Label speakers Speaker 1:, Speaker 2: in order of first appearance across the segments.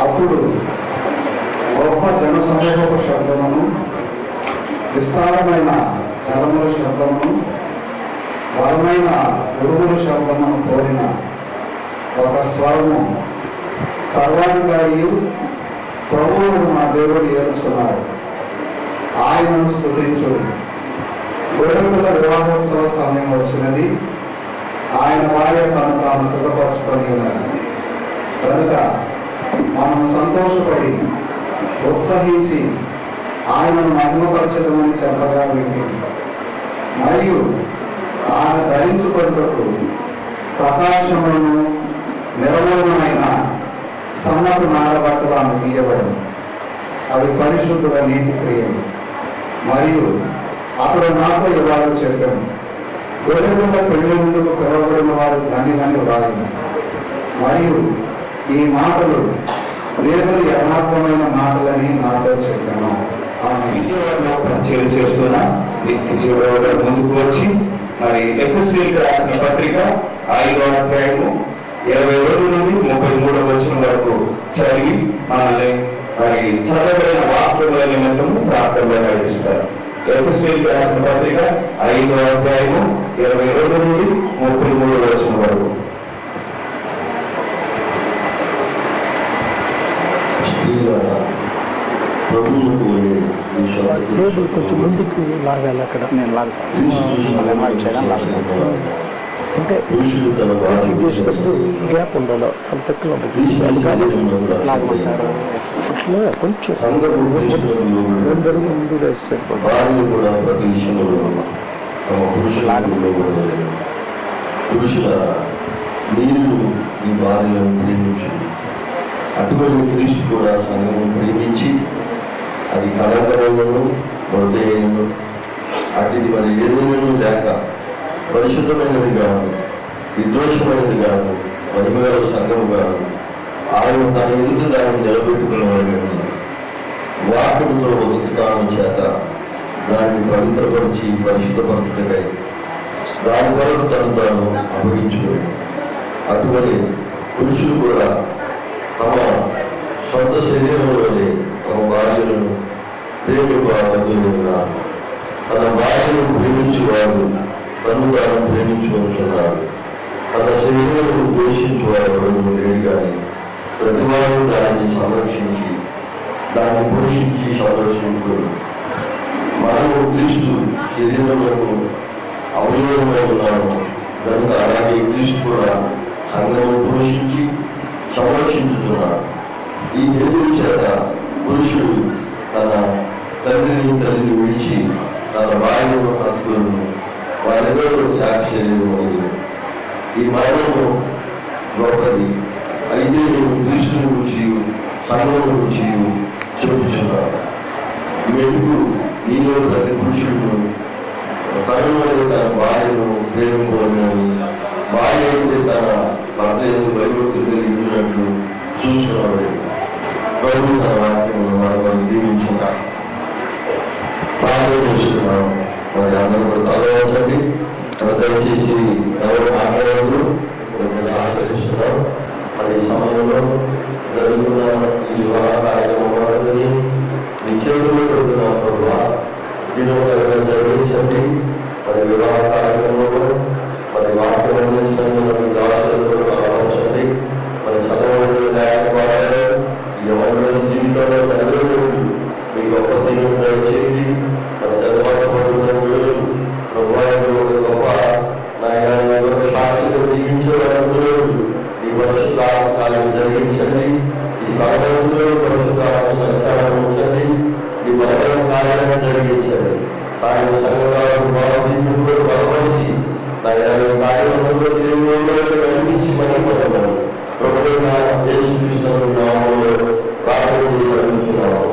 Speaker 1: అప్పుడు గొప్ప జనసమూహపు శబ్దమును, విస్తారమైన జలముల శబ్దమును, బలమైన ఉరుముల శబ్దమును కోరిన ఒక స్వరము, సర్వాధికారి ప్రభువును మా దేవుడు ఏలుస్తున్నారు, ఆయనను స్తుతించుడు. గొర్రెల వివాహోత్సవ సమయం వచ్చినది, ఆయన భార్య తను తాను సిద్ధపరచుకొని ఉన్నది. కనుక మనం సంతోషపడి ఉత్సహించి ఆయనను మహిమపరచడమని చెప్పగా వింటి. మరియు ఆయన ధరించుకొనుటకు ప్రకాశములను నిర్మలమైన సన్నపు నారబట్టలు ఆమె తీయబడి, అవి పరిశుద్ధుల నీతి క్రియలు. మరియు అతడు నాతో ఇవ్వాలని చెప్పాను, గొర్రెల పెళ్లి ముందుకు పిలవబడిన వారు ధనిలని వ్రాయను. మరియు ఈ మాటలు దేవుని యథార్థమైన మాటలని నాతో చెప్పాను. ఆమె విజయవాడలో పరిచయం చేస్తున్న నిత్య జీవుడు ముందుకు వచ్చి మరి ఎఫెసీయులకు రాసిన పత్రిక 5వ అధ్యాయము 22 నుండి 33వ వచనం వరకు చదివి మనల్ని మరి చదవబడిన వాక్యముల నిమిత్తము ప్రార్థనలో నడిపిస్తారు. ఎఫెసీయులకు రాసిన పత్రిక 5వ అధ్యాయము 22 నుండి 33వ వచనం వరకు.
Speaker 2: టేబుల్ కొంచెం ముందుకు లాగాలి. అక్కడ నేను అంటే చేసేటప్పుడు గ్యాప్ ఉండాలి, చాలా తక్కువ లాగమంటారు. అట్లా కొంచెం 2 అడుగులు ముందు వేస్తారు.
Speaker 3: పురుషుల మీరు ఈ భార్యను ప్రేమించండి, అటువంటి క్రీస్తు కూడా సంఘము ప్రేమించి అది కళకరమును మొదలైనను అటుది మరి ఏదైనా లేక పరిశుద్ధమైనది కాదు, నిర్దోషమైనది కాదు, మహిమగల సంఘము కాదు, ఆయన తన ఎదుటి దాన్ని నిలబెట్టుకునేవాడు. వాక్యముతో ఉత్సాహం చేత దాన్ని పవిత్రపరిచి పరిశుద్ధపరచుటకై దాని వరకు తను తాను అప్పగించుకోండి. అటువంటి పురుషులు కూడా తమ సొంత శరీరంలోనే తమ భార్యలను ప్రేమించున్నారు. తన భార్యను ప్రేమించేవాడు తను తాను ప్రేమించుకుంటున్నాడు. తన శరీరం ద్వేషించేవాడు లేడు కానీ ప్రతివాడు దాన్ని సంరక్షించి దాన్ని పోషించి సంరక్షించుకోడు. మనము క్రీస్తు శరీరములకు అవయవమై ఉన్నాము కనుక అలాగే క్రీస్తు కూడా సంఘము పోషించి సంరక్షించుతున్నాడు. ఈ హేతు చేత పురుషుడు తన తండ్రిని తల్లిని విడిచి తన భార్యను హత్తుకును, వారిద్దరూ సాక్షి. ఈ మరణము గొప్పది, అయితే నేను క్రీస్తుని గురించి సంఘము గురించి చెబుతున్నాను. మెరుగు నీలో ప్రతి పురుషుడు తనలోనే తన భార్యను ప్రేమించుకోవాలని, భార్య అయితే తన భర్త ఎందుకు భయభక్తులు కలిగి ఉన్నట్లు చూస్తున్నాడు. ప్రభు తన వాక్యమును మనం దీవించున్నాం. ప్రార్థన చేస్తున్నాం. మరి అందరూ కూడా చదవచ్చండి. దయచేసి ఎవరు మాట్లాడదు ఆచరిస్తున్నాం. మరి ఈ సమయంలో జరుగుతున్న ఈ వివాహ కార్యక్రమాలని మీ చేతుల్లో పెడుతున్నాం. ప్రభు దీని జరిగించండి. మరి వివాహ కార్యక్రమంలో మరి వాక్యం అందించండి. మరి దాసులతో ఆలోచించండి. మరి చదవడం లేకపోతే ఎవరి జీవితంలో నెరవేరు మీ గొప్ప దీన్ని దయచేసి మరి చదవబడుతున్న ప్రభుత్వ గొప్ప నాయన సాక్షిగా జీవించే ఈ పరిశుభ్రాలు జరిగించండి. ఈ సమయంలో పరిశుభ్రాలు సంచారం ఉంచండి. ఈ బలమైన కార్యాలను జరిగించండి. ఆయన సంఘాలను బాధింపుడు బలపరిచి కార్యక్రమంలో కనిపించి మహిమపడమని ప్రభుత్వ దేశిస్తున్నాము ప్రార్థన చేసి అడుగుతున్నాము.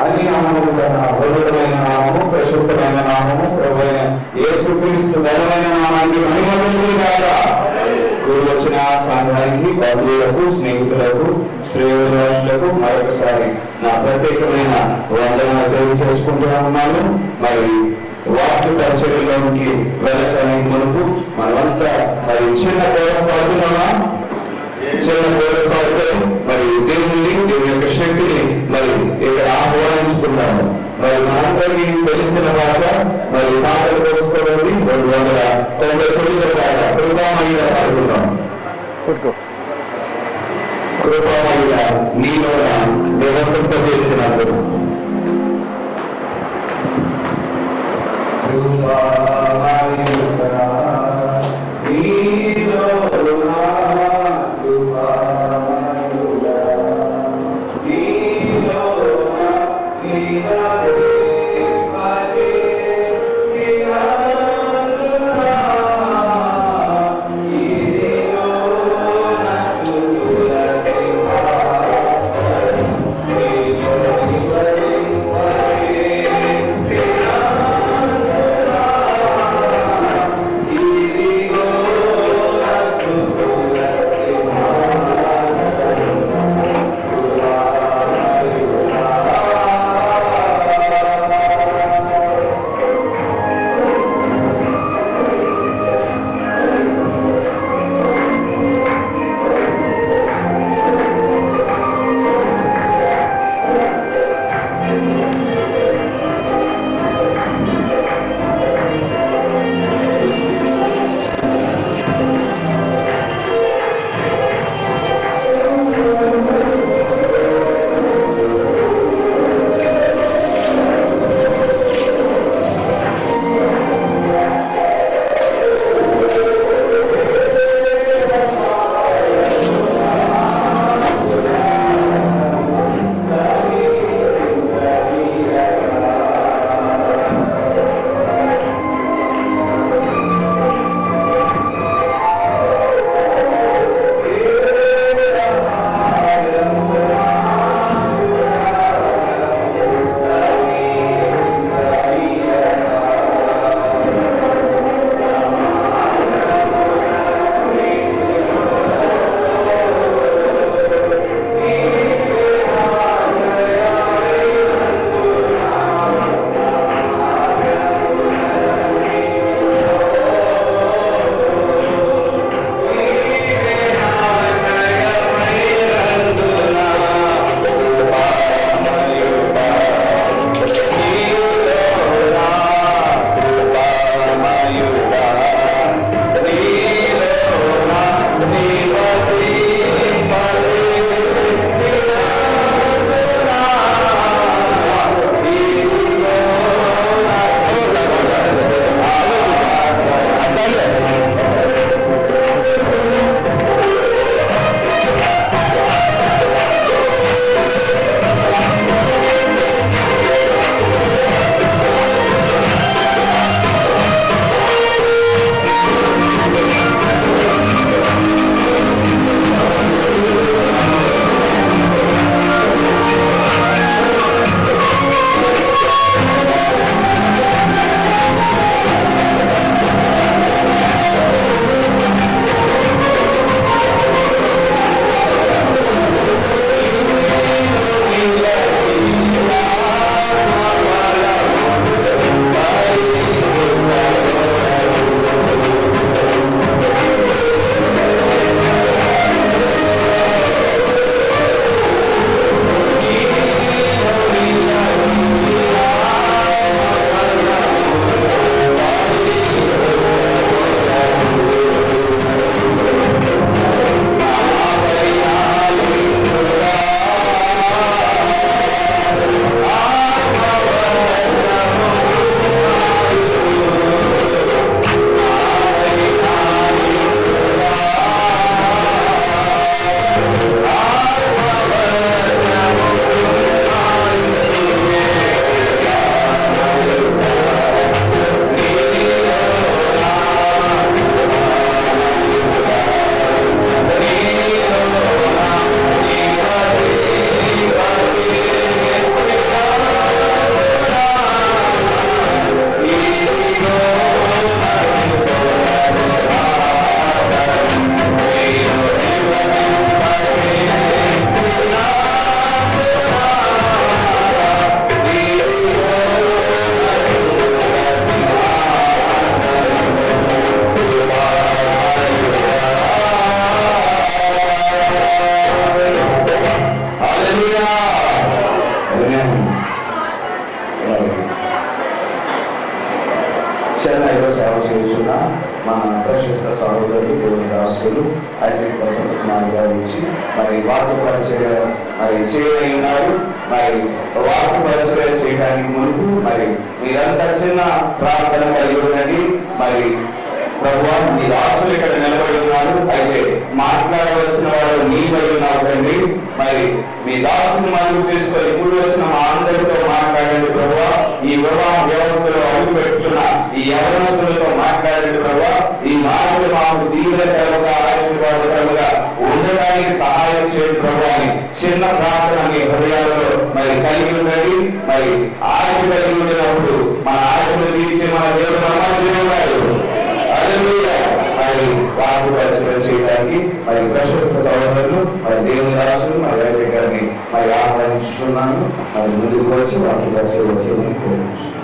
Speaker 1: అన్ని నామములు కన్నా పవిత్రమైన నామము, ప్రశస్తమైన నామము ప్రభు అయిన యేసుక్రీస్తు బలమైన నామానికి మహిమలు కాక. కూడి వచ్చిన సంఘానికి, బంధువులకు, స్నేహితులకు, శ్రేయోభిలాషులకు మరొకసారి నా ప్రత్యేకమైన వందనాలు తెలియజేసుకుంటూ ఉన్నాను. మరి వాక్య పరిచర్యలోనికి వెళ్ళడానికి మునుపు మనమంతా మరి చిన్న కోరపాటులో మరి మనందరికీ తెలిసిన పాట మరి పాటలు కోసుకోవాలి 299 పాట కృపామయ్య పాడుకుందాం. కృపామయ్య నీలో నివర్తింప చేసినప్పుడు
Speaker 3: ఈ
Speaker 4: మన ప్రశస్త సహోదరులు దేవుని దాసులు ఐజక్ వసంత కుమార్ గారు వచ్చి మరి వాక్య పరిచయం మరి చేయన్నారు. మరి వాక్య పరిచయం చేయడానికి మునుపు మరి మీరంతా చిన్న ప్రార్థన కలిగి ఉన్నది. మరి ప్రభువా, మీ దాసులు ఇక్కడ నిలబడి ఉన్నారు, అయితే మాట్లాడవలసిన వాడు నీవై ఉన్నావు తండ్రి. మరి మీ దాసుని మరుగు చేసుకొని ఇప్పుడు వచ్చిన మా అందరితో మాట్లాడండి ప్రభువా. ఈ వివాహ వ్యవస్థలో అడుగు పెట్టుతున్న ఈ యవనస్తులతో మాట్లాడండి ప్రభువా. ఈ మాటలు మాకు దీవెనకరంగా ఆశీర్వాదకరంగా ఉండడానికి సహాయం చేయండి ప్రభువా అని చిన్న ప్రార్థన మీ హృదయాలలో మరి కలిగి ఉన్నది. మరి ఆశ కలిగి ఉండినప్పుడు మన ఆశలు తీర్చే మన దేవుడు ఉన్నారు. మరి వాకు పరిచయం చేయడానికి మరి ప్రశస్త సహోదరులు మరి దేవుని దాసులు మరి ఐజక్ గారిని మరి ఆహ్వానించుతున్నాను. మరి ముందుకు వచ్చి వాకు పరిచయం వచ్చేదని కోరుకుంటున్నాను.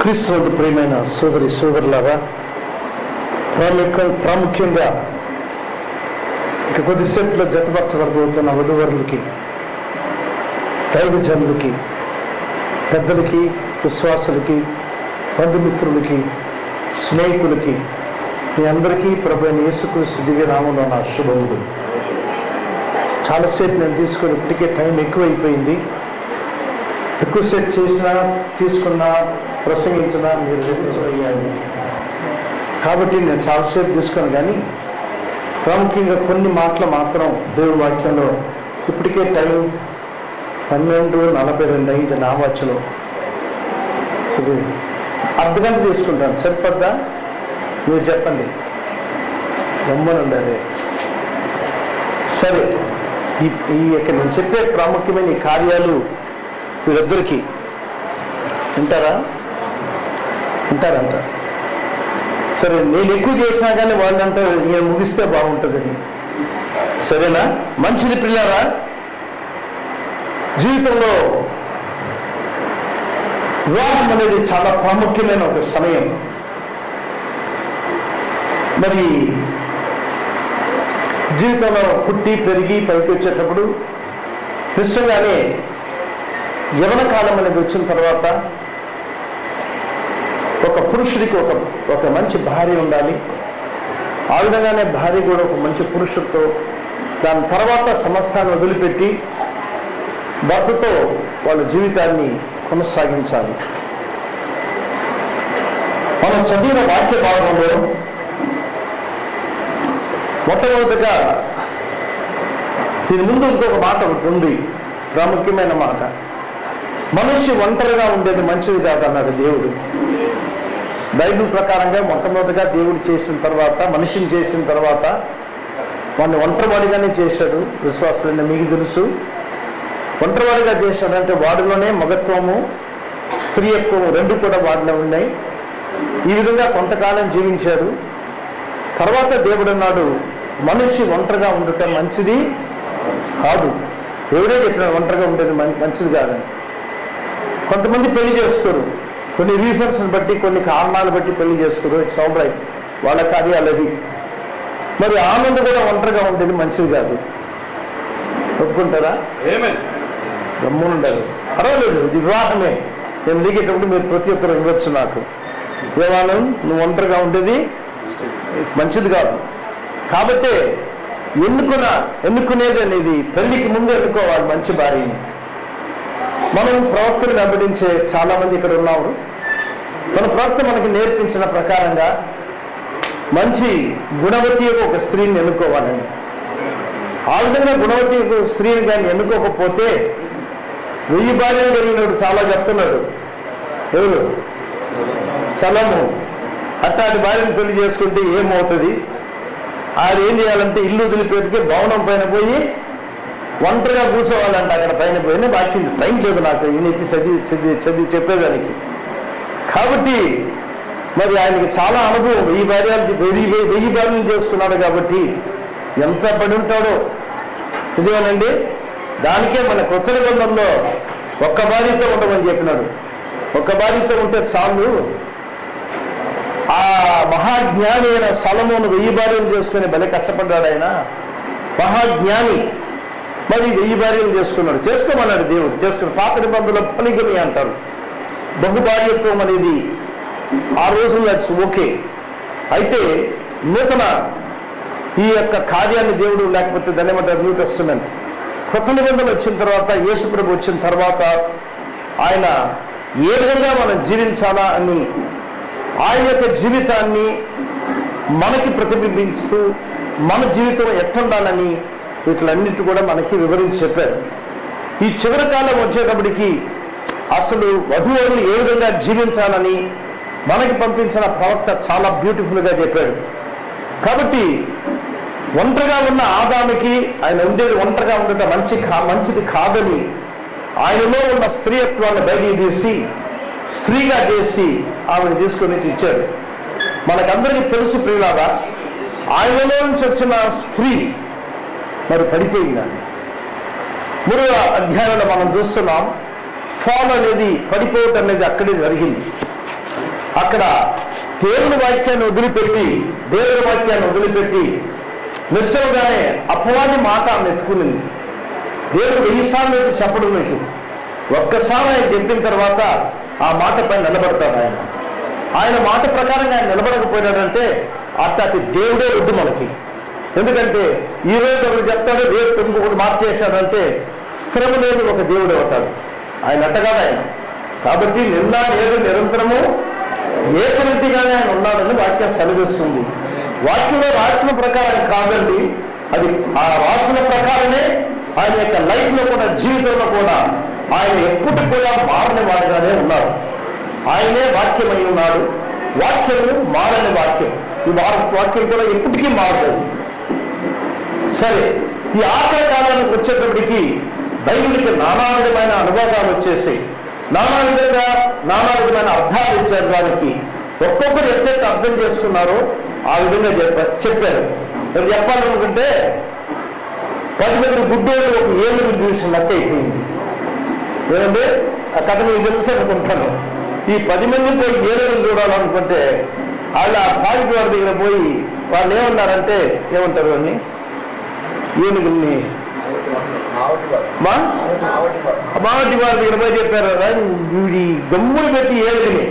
Speaker 2: క్రీస్తునందు ప్రియమైన సోదరి సోదరులారా, ప్రాముఖ్యంగా ఇక కొద్దిసేపులో జతపరచబడబోతున్న వధువరులకి, దైవజనులకి, పెద్దలకి, విశ్వాసులకి, బంధుమిత్రులకి, స్నేహితులకి, మీ అందరికీ ప్రభువైన యేసుక్రీస్తు దివ్య నామములో నా శుభములు. చాలాసేపు నేను తీసుకొని ఇప్పటికే టైం ఎక్కువైపోయింది. ఎక్కువసేపు చేసినా, తీసుకున్నా, ప్రసంగించినా మీరు విధించబోయాలి. కాబట్టి నేను చాలాసేపు తీసుకున్నాను. కానీ ప్రాముఖ్యంగా కొన్ని మాటలు మాత్రం దేవుడి వాక్యంలో ఇప్పటికే టైం 12:42 అయింది. నా వాచ్లో సరే అర్ధగంట తీసుకుంటాను. సరిపోద్దా? మీరు చెప్పండి. గమ్మనుండి అదే సరే. ఈ ఇక్కడ నేను చెప్పే ప్రాముఖ్యమైన ఈ కార్యాలు వీరిద్దరికీ వింటారా? వింటారంట. సరే, నేను ఎక్కువ చేసినా కానీ వాళ్ళంతా నేను ముగిస్తే బాగుంటుందని. సరేనా? మంచిది పిల్లారా, జీవితంలో వివాహం అనేది చాలా ప్రాముఖ్యమైన ఒక సమయం. మరి జీవితంలో పుట్టి పెరిగి పైకి వచ్చేటప్పుడు నిశ్చయంగానే యవన కాలం అనేది వచ్చిన తర్వాత ఒక పురుషుడికి ఒక మంచి భార్య ఉండాలి. ఆ విధంగానే భార్య కూడా ఒక మంచి పురుషుడితో, దాని తర్వాత సమస్తాన్ని వదిలిపెట్టి భర్తతో వాళ్ళ జీవితాన్ని కొనసాగించాలి. మనం చదివిన వాక్య భాగంలో మొట్టమొదటిగా దీని ముందు ఇంకొక మాట ఉంది, ప్రాముఖ్యమైన మాట. మనిషి ఒంటరిగా ఉండేది మంచిది కాదన్నాడు దేవుడు. బైబిల్ ప్రకారంగా మొట్టమొదటిగా దేవుడు చేసిన తర్వాత, మనిషిని చేసిన తర్వాత వాడిని ఒంటరివాడిగానే చేశాడు. విశ్వాసులైన మీకు తెలుసు, ఒంటరివాడిగా చేశాడంటే వాడిలోనే మగత్వము, స్త్రీయత్వము రెండు కూడా వాడిలో ఉన్నాయి. ఈ విధంగా కొంతకాలం జీవించాడు. తర్వాత దేవుడు అన్నాడు, మనిషి ఒంటరిగా ఉండటం మంచిది కాదు. దేవుడే చెప్పినాడు ఒంటరిగా ఉండేది మంచిది కాదని. కొంతమంది పెళ్లి చేసుకోరు, కొన్ని రీజన్స్ని బట్టి, కొన్ని కారణాలు బట్టి పెళ్లి చేసుకోరు. ఇట్స్ ఆల్ రైట్, వాళ్ళ కార్యాలు అవి. మరి ఆనంద కూడా ఒంటరిగా ఉండేది మంచిది కాదు. ఒప్పుకుంటారా? గమ్మునుండాలి, పర్వాలేదు, ఇది వివాహమే. నేను దిగేటప్పుడు మీరు ప్రతి ఒక్కరు ఇవ్వచ్చు నాకు. వివాహం నువ్వు ఒంటరిగా ఉండేది మంచిది కాదు. కాబట్టి ఎన్నుకునేది అనేది పెళ్లికి ముందు ఎన్నుకోవాలి మంచి భార్యని. మనం ప్రవక్తను వెంబడించే చాలా మంది ఇక్కడ ఉన్నారు. మన ప్రవక్త మనకి నేర్పించిన ప్రకారంగా మంచి గుణవతి ఒక స్త్రీని ఎన్నుకోవాలని. ఆ విధంగా గుణవతి స్త్రీని కానీ ఎన్నుకోకపోతే 1000 భార్యలు కలిగినప్పుడు చాలా చెప్తున్నాడు. ఎవరు? సలము. అట్లాంటి భార్యను పెళ్లి చేసుకుంటే ఏమవుతుంది? ఆయన ఏం చేయాలంటే ఇల్లు వదిలిపెట్టుకే భవనం పైన పోయి ఒంటరిగా కూర్చోవాలంట. అక్కడ పైన పోయినా వాక్యం టైం లేదు నాకు ఈయనెత్తి చదివి చెప్పేదానికి. కాబట్టి మరి ఆయనకి చాలా అనుభవం. 1000 భార్యలు చేసుకున్నాడు కాబట్టి ఎంత పడి ఉంటాడో. ఇదేనండి, దానికే మన కొత్త నిబంధనలో ఒక్క భార్యతో ఉండమని చెప్పినాడు. ఒక్క భార్యతో ఉంటే చాలు. ఆ మహాజ్ఞాని అయిన సొలొమోను 1000 భార్యలు చేసుకుని భలే కష్టపడ్డాడు ఆయన. మహాజ్ఞాని, మరి 1000 భార్యలు చేసుకున్నాడు. చేసుకోమన్నాడు దేవుడు, చేసుకుని పాత నిబంధనలో పొలిగమి అంటారు. బహుభార్యత్వం అనేది ఆ రోజుల్లో దట్స్ ఓకే. అయితే నూతన ఈ యొక్క కార్యాన్ని దేవుడు, లేకపోతే దాన్ని ఏమంటారు న్యూ టెస్టమెంట్, కొత్త నిబంధన వచ్చిన తర్వాత, యేసు ప్రభు వచ్చిన తర్వాత ఆయన ఏ విధంగా మనం జీవించాలా అని ఆయన యొక్క జీవితాన్ని మనకి ప్రతిబింబిస్తూ మన జీవితం ఎట్టుండాలని వీటిలన్నిటి కూడా మనకి వివరించి చెప్పారు. ఈ చివరి కాలం వచ్చేటప్పటికి అసలు వధువరులు ఏ విధంగా జీవించాలని మనకి పంపించిన ప్రవక్త చాలా బ్యూటిఫుల్గా చెప్పాడు. కాబట్టి ఒంటరిగా ఉన్న ఆదాముకి ఆయన ఉండేది ఒంటరిగా ఉండటం మంచిది కాదని ఆయనలో ఉన్న స్త్రీయత్వాన్ని బయటికి తీసి స్త్రీగా చేసి ఆమెను తీసుకొని ఇచ్చాడు. మనకందరికీ తెలుసు ప్రియులారా, ఆయనలో నుంచి వచ్చిన స్త్రీ మరి పడిపోయిందని 3వ అధ్యాయంలో మనం చూస్తున్నాం. ఫాల్ అనేది, పడిపోవటం అనేది అక్కడే జరిగింది. అక్కడ దేవుని వాక్యాన్ని వదిలిపెట్టి నిశ్చయంగానే అపవాది మాట ఆమె ఎత్తుకునింది. దేవుడు 1000 సార్లు అయితే చెప్పడం మీకు, ఒక్కసారి ఆయన చెప్పిన తర్వాత ఆ మాట పైన నిలబడతాడు. ఆయన మాట ప్రకారంగా ఆయన నిలబడకపోయినాడంటే అట్టి దేవుడే వద్దు మనకి. ఎందుకంటే ఈ రోజు ఒకరు చెప్తాడు, రేపు ఇంకొకటి మార్చేశాడంటే స్థిరము లేని ఒక దేవుడు అవుతాడు. ఆయన అట్టగాడు ఆయన. కాబట్టి నిన్న నేడు నిరంతరము ఏకరీతిగానే ఆయన ఉన్నాడని వాక్యం సెలవిస్తుంది. వాక్యంలో రాసిన ప్రకారం కాదండి, అది ఆ రాసిన ప్రకారమే ఆయన యొక్క లైఫ్లో కూడా, జీవితంలో కూడా ఆయన ఎప్పుడు కూడా మారని వాడిగానే ఉన్నాడు. ఆయనే వాక్యమై ఉన్నాడు. వాక్యము మారని వాక్యం. ఈ వాక్యం కూడా ఎప్పటికీ మారుతుంది. సరే, ఈ ఆఖరి కాలానికి వచ్చేటప్పటికి బైబిల్కి నానా విధమైన అనుభవాలు వచ్చేసి నానా విధమైన అర్థాలు ఇచ్చారు. దానికి ఒక్కొక్కరు ఎట్లయితే అర్థం చేసుకున్నారో ఆ విధంగా చెప్పారు. మరి చెప్పాలనుకుంటే 10 మంది గుడ్డోళ్ళు ఒక ఏనుగు చూసినట్టు అయిపోయింది. ఏమంటే ఆ కథ మీకు తెలుసు అనుకుంటాను. ఈ 10 మంది పోయి ఏనుగులు చూడాలనుకుంటే వాళ్ళు ఆ పాయింట్ వారి దగ్గర పోయి వాళ్ళు ఏమన్నారంటే, ఏమంటారు అని, ఏనుగుల్ని మావటి వారి దగ్గర పోయి చెప్పారు, వీడి గమ్ములు పెట్టి ఏనుగుని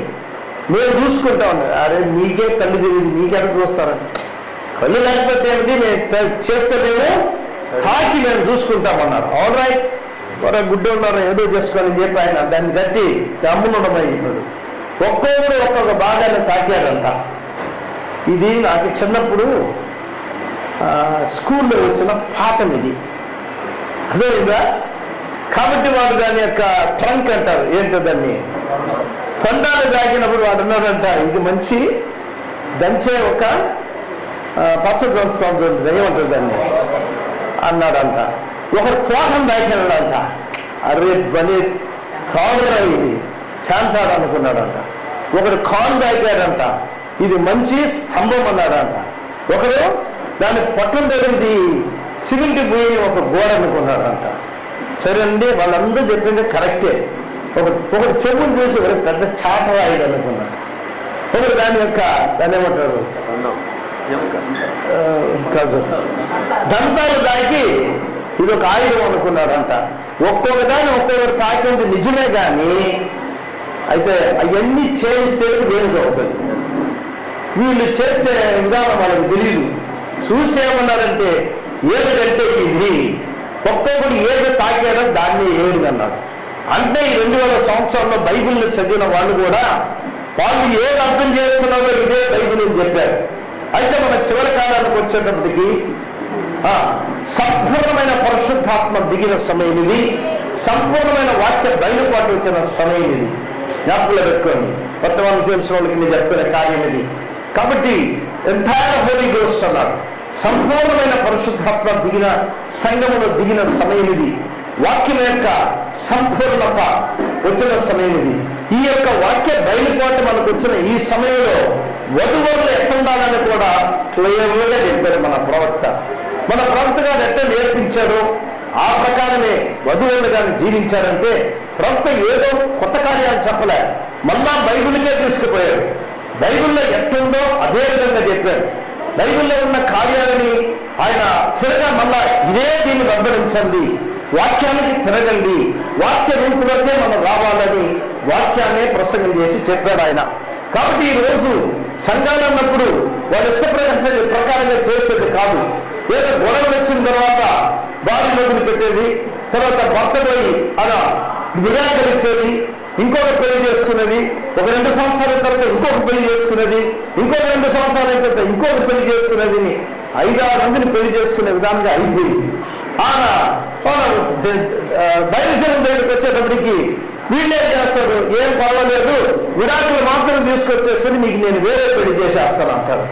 Speaker 2: మేము చూసుకుంటా ఉన్నారు. అరే మీకే కళ్ళు తెలియదు, మీకెక్కడ చూస్తారని. కళ్ళు లేకపోతే ఏంటి, మేము చేస్తలేమో తాకి మేము చూసుకుంటామన్నారు. ఆల్ రైట్, మరి గుడ్డ ఉన్నారు ఏదో చేసుకోవాలని చెప్పి ఆయన దాన్ని కట్టి గమ్మునుండమయ్యాడు. ఒక్కొక్కరు ఒక్కొక్క భాగాన్ని తాకాడంట. ఇది నాకు చిన్నప్పుడు స్కూల్లో వచ్చిన పాఠం ఇది, అదేవిధంగా. కాబట్టి వాడు దాని యొక్క ట్రంక్ అంటారు, ఏంటో దాన్ని తొండాలు తాకినప్పుడు వాడు అన్నాడంట, ఇది మంచి దంచే ఒక పచ్చడి దంచుతుంది, ఏమంటారు దాన్ని అన్నాడంట. ఒకరు తోటం తాకినాడంట. అరే బలి తోడరా ఇది శాంతాడు అనుకున్నాడంట. ఒకడు కాలు తాకాడంట, ఇది మంచి స్తంభం అన్నాడంట. ఒకడు దాని పొట్టం తగిలింది సిమెంట్ పోయి ఒక గోడ అనుకున్నాడంట. సరే అండి, వాళ్ళందరూ చెప్పింది కరెక్టే. ఒకటి చెప్పులు చూసి ఒక పెద్ద చాటరాయిడు అనుకున్నాడు. ఒకరు దాని ఏమంటారు దంతాలు దాకి ఇది ఒక ఆయుధం అనుకున్నాడంట. ఒక్కొక్క దాన్ని ఒక్కొక్కరు తాకింది నిజమే, కానీ అయితే అవన్నీ చేయిస్తే దేనికి అవుతుంది. వీళ్ళు చేసే విధానం వాళ్ళకి తెలియదు. చూసి ఏమన్నారంటే ఏదంటే ఇది ఒక్కొక్కరు ఏదో తాకాడో దాన్ని ఏడు అన్నాడు. అంటే ఈ 2000 సంవత్సరాల్లో బైబిల్ని చదివిన వాళ్ళు కూడా వాళ్ళు ఏది అర్థం చేసుకున్నారో ఇదే బైబిల్ అని చెప్పారు. అయితే మన చివరి కాలానికి వచ్చేటప్పటికి సంపూర్ణమైన పరిశుద్ధాత్మ దిగిన సమయం ఇది, సంపూర్ణమైన వాక్య బయలుపాటు వచ్చిన సమయం ఇది. జ్ఞాపకంలో పెట్టుకోండి, కొత్త వాళ్ళు తెలిసిన వాళ్ళకి నేను చెప్పిన కార్యం ఇది. కాబట్టి ఎంటైర్ హోలీ గోస్ట్ అన్నారు. సంపూర్ణమైన పరిశుద్ధాత్మ దిగిన సంఘములో దిగిన సమయం ఇది. వాక్యం యొక్క సంపూర్ణత వచ్చిన సమయం ఇది. ఈ యొక్క వాక్య బయలుపాటు మనకు వచ్చిన ఈ సమయంలో వధువరులు ఎట్టుండాలని కూడా క్లియర్గా చెప్పారు మన ప్రవక్త. మన ప్రవక్త గారు ఎట్లా నేర్పించారో ఆ ప్రకారమే వధువులు కానీ జీవించారంటే ప్రవక్త ఏదో కొత్త కార్యాలు చెప్పలే, మళ్ళా బైబిల్కే తీసుకుపోయారు. బైబిల్లో ఎట్లుందో అదే విధంగా చెప్పారు. బైబిల్లో ఉన్న కార్యాలని ఆయన మళ్ళా ఇదే దీన్ని వెంబడించండి, వాక్యానికి తిరగండి, వాక్య రూపులోకే మనం రావాలని వాక్యాన్ని ప్రసంగం చేసి చెప్పాడు ఆయన. కాబట్టి ఈ రోజు సంఘాలు అన్నప్పుడు వాళ్ళ ప్రకారంగా చేసేది కాదు. ఏదో గొడవలు వచ్చిన తర్వాత భార్య వదిలి పెట్టేది, తర్వాత భర్త పోయి అలా విడాకలిచ్చేది, ఇంకొక పెళ్లి చేసుకునేది, ఒక 2 సంవత్సరాల తర్వాత ఇంకొక పెళ్లి చేసుకునేది, ఇంకొక 2 సంవత్సరాల తర్వాత ఇంకొక పెళ్లి చేసుకునేది, 5-6 మందిని పెళ్లి చేసుకునే విధానంగా అయిపోయింది. బయలుదేరిన దగ్గరికి వచ్చేటప్పటికి వీళ్ళేం చేస్తారు, ఏం పర్వాలేదు విడాకులు మాత్రం తీసుకొచ్చేసరి మీకు నేను వేరే పెళ్లి చేసేస్తాను అంటారు.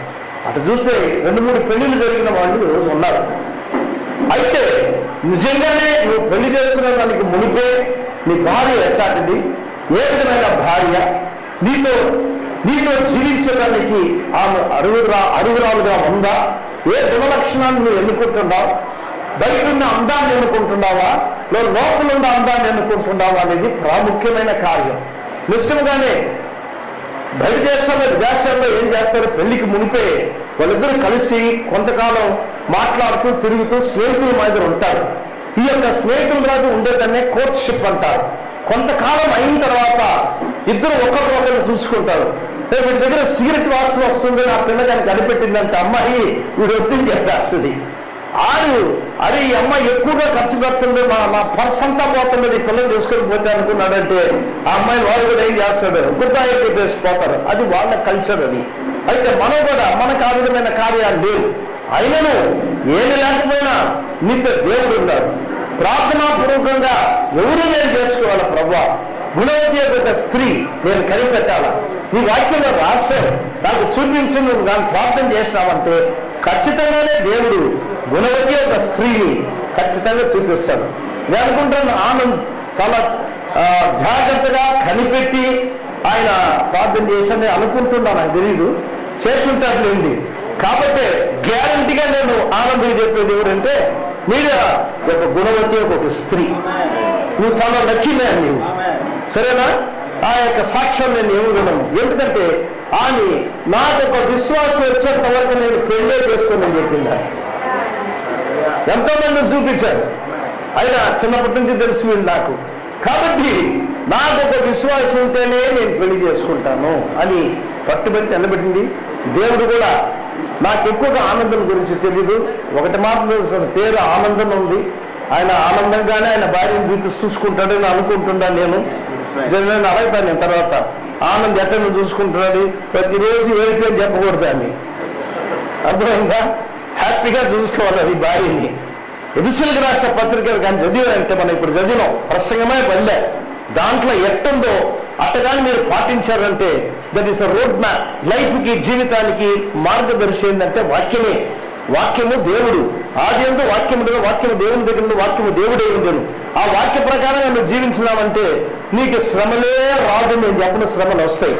Speaker 2: అటు చూస్తే 2-3 పెళ్లిళ్ళు జరిగిన వాళ్ళు ఉన్నారు. అయితే నిజంగానే నువ్వు పెళ్లి చేసుకునే దానికి మునిపే నీ భార్య ఎట్లాంటిది, ఏ విధమైన భార్య, నీతో జీవించడానికి ఆమె అరుగురాలుగా ఉందా, ఏ గుణలక్షణాన్ని నువ్వు ఎన్నుకుంటున్నావు, బయట ఉన్న అందాన్ని ఎన్నుకుంటున్నావా, లోపల ఉన్న అందాన్ని ఎన్నుకుంటున్నావా అనేది ప్రాముఖ్యమైన కార్యం. నిశ్చయంగానే బయట దేశాల్లో ఏం చేస్తారు, పెళ్లికి మునిపే వాళ్ళిద్దరూ కలిసి కొంతకాలం మాట్లాడుతూ తిరుగుతూ స్నేహితుల మధ్య ఉంటారు. ఈ యొక్క స్నేహితుల మధ్య ఉండేదాన్నే కోర్ట్షిప్ అంటారు. కొంతకాలం అయిన తర్వాత ఇద్దరు ఒకరినొకరు చూసుకుంటారు. వీడి దగ్గర సిగరెట్ వాసన వస్తుంది, నా పిల్లగాని కనిపెట్టిందంటే అమ్మాయి వీడు ఒత్తిడి చెప్పేస్తుంది. అరే ఈ అమ్మాయి ఎక్కువగా ఖర్చు పెడుతుంది, మా పర్స్ అంతా పోతుంది, ఈ పిల్లలు తీసుకొని పోతే అనుకున్నాడంటే ఆ అమ్మాయి వాళ్ళు కూడా ఏం చేస్తాడు, గుర్తాయి వేసిపోతారు. అది వాళ్ళ కల్చర్. అది అయితే మనం కూడా మనకు ఆ విధమైన కార్యాలు లేవు. అయినను ఏమి లేకపోయినా నీతో దేవుడు ఉన్నారు. ప్రార్థనాపూర్వకంగా ఎవరు నేను చేసుకోవాలా ప్రభువా, గుణవతి యొక్క స్త్రీ నేను కనిపెట్టాలా, నీ వాక్యంలో రాశావు, నాకు చూపించి నువ్వు దాన్ని ప్రార్థన చేసినావంటే ఖచ్చితంగానే దేవుడు గుణవతి యొక్క స్త్రీని ఖచ్చితంగా చూపిస్తాడు. నేను అనుకుంటాను ఆనంద్ చాలా జాగ్రత్తగా కనిపెట్టి ఆయన ప్రార్థన చేశానని అనుకుంటున్నాను, నాకు తెలియదు, చేస్తుంటారులేండి. కాబట్టి గ్యారంటీగా నేను ఆనందం చెప్పేది ఎవరంటే మీరు ఒక గుణవతి ఒక స్త్రీ, నువ్వు చాలా లక్కీనే నీవు, సరేనా? ఆ యొక్క సాక్ష్యం నేను ఇవ్వగలను. ఎందుకంటే ఆమె నాకు ఒక విశ్వాసం వచ్చేంత వరకు నేను పెళ్ళే చేసుకోనని చెప్పింది. ఎంతో మందిని చూపించారు, అయినా చిన్నప్పటి నుంచి తెలిసి వీళ్ళు నాకు. కాబట్టి నాకు ఒక విశ్వాసం ఉంటేనే నేను పెళ్లి చేసుకుంటాను అని పట్టుబట్టి నిలబెట్టింది. దేవుడు కూడా నాకు ఎక్కువగా ఆనందం గురించి తెలీదు, ఒకటి మాత్రం పేరు ఆనందం ఉంది. ఆయన ఆనందంగానే ఆయన భార్యను చూసుకుంటాడని అనుకుంటున్నా. నేను అడుగుతాను నేను తర్వాత, ఆనంద్ ఎట్లా చూసుకుంటున్నాడు, ప్రతిరోజు ఏడిపోయి చెప్పకూడదు అని, అర్థమైందా? హ్యాపీగా చూసుకోవాలి ఈ భార్యని. ఎబిసిల్కి రాసిన పత్రికలు కానీ చదివారంటే మనం ఇప్పుడు చదివినాం, ప్రసంగమే పల్లె, దాంట్లో ఎట్టుందో అట్టగాని మీరు పాటించారంటే that is a road map. లైఫ్కి జీవితానికి మార్గదర్శి ఏంటంటే వాక్యమే. వాక్యము దేవుడు, ఆది యందు వాక్యము, వాక్యము దేవుని దగ్గర, వాక్యము దేవుడే ఉండను. ఆ వాక్య ప్రకారంగా నువ్వు జీవించినావంటే నీకు శ్రమలే రాదు. నేను చెప్పిన శ్రమలు వస్తాయి.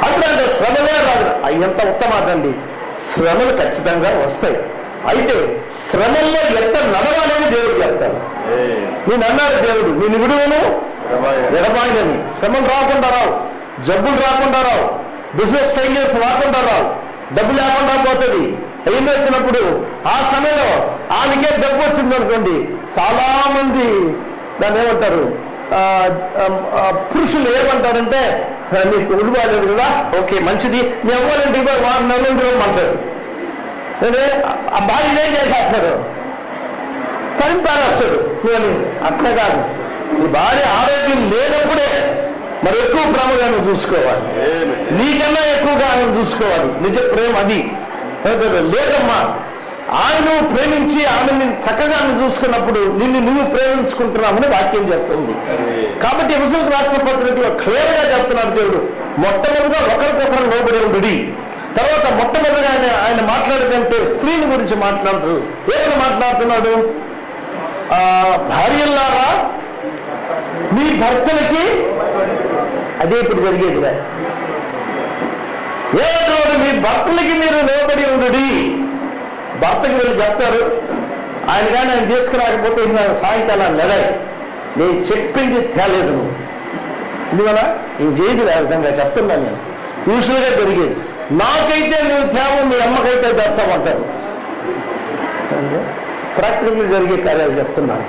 Speaker 2: అట్లా అంటే శ్రమలే రాదు ఎంత ఉత్తమాదండి, శ్రమలు ఖచ్చితంగా వస్తాయి. అయితే శ్రమల్లో ఎంత నడవాలని దేవుడు చెప్తాడు. నేను అన్నాడు దేవుడు, నేను విడువను ఎడబాయినని. శ్రమలు రాకుండా రావు, జబ్బులు రాకుండా రావు, బిజినెస్ ఫెయిల్యూర్స్ రాకుండా రావు, డబ్బు లేకుండా పోతుంది. ఏం వచ్చినప్పుడు ఆ సమయంలో ఆమెకే డబ్బు వచ్చింది అనుకోండి, చాలా మంది దాన్ని ఏమంటారు, పురుషులు ఏమంటారంటే నీకు ఉడిపోలేదు కదా, ఓకే మంచిది, మీ అవ్వాలంటే 6 నెలలు రమ్మంటారు. ఆ భార్య ఏం చేసేస్తారు, పరిపాలిస్తాడు. అట్లా కాదు, ఈ భార్య ఆరోగ్యం లేనప్పుడే మరి ఎక్కువ ప్రేమగా నువ్వు చూసుకోవాలి, నీకన్నా ఎక్కువగా ఆయన చూసుకోవాలి. నిజ ప్రేమ అది లేదమ్మా. ఆయన ప్రేమించి ఆమెని చక్కగా చూసుకున్నప్పుడు నిన్ను నువ్వు ప్రేమించుకుంటున్నామని వాక్యం చెప్తుంది. కాబట్టి ఎపిసోడ్ రాసిన పత్రికలో క్లియర్ గా చెప్తున్నాడు దేవుడు, మొట్టమొదటిగా ఒకరికొకరు లోబడి ఉండి, తర్వాత మొట్టమొదటిగా ఆయన మాట్లాడదంటే స్త్రీని గురించి మాట్లాడుతూ ఏమైనా మాట్లాడుతున్నాడు, భార్యల్లారా మీ భర్తలకి, అదే ఇప్పుడు జరిగేది, ఏదో మీ భర్తలకి మీరు లోబడి ఉండి. భర్తకి వీళ్ళు చెప్తారు, ఆయన కానీ ఆయన తీసుకురాకపోతే సాయంకాలం లెడాయి, నేను చెప్పింది తేలేదు నువ్వు, ఇందువల్ల నేను చేయదు ఆ విధంగా చెప్తున్నా. నేను యూజువల్గా జరిగేది, నాకైతే నువ్వు తేవు, మీ అమ్మకైతే తెస్తామంటారు. ప్రాక్టికల్గా జరిగే కార్యాలు చెప్తున్నాను.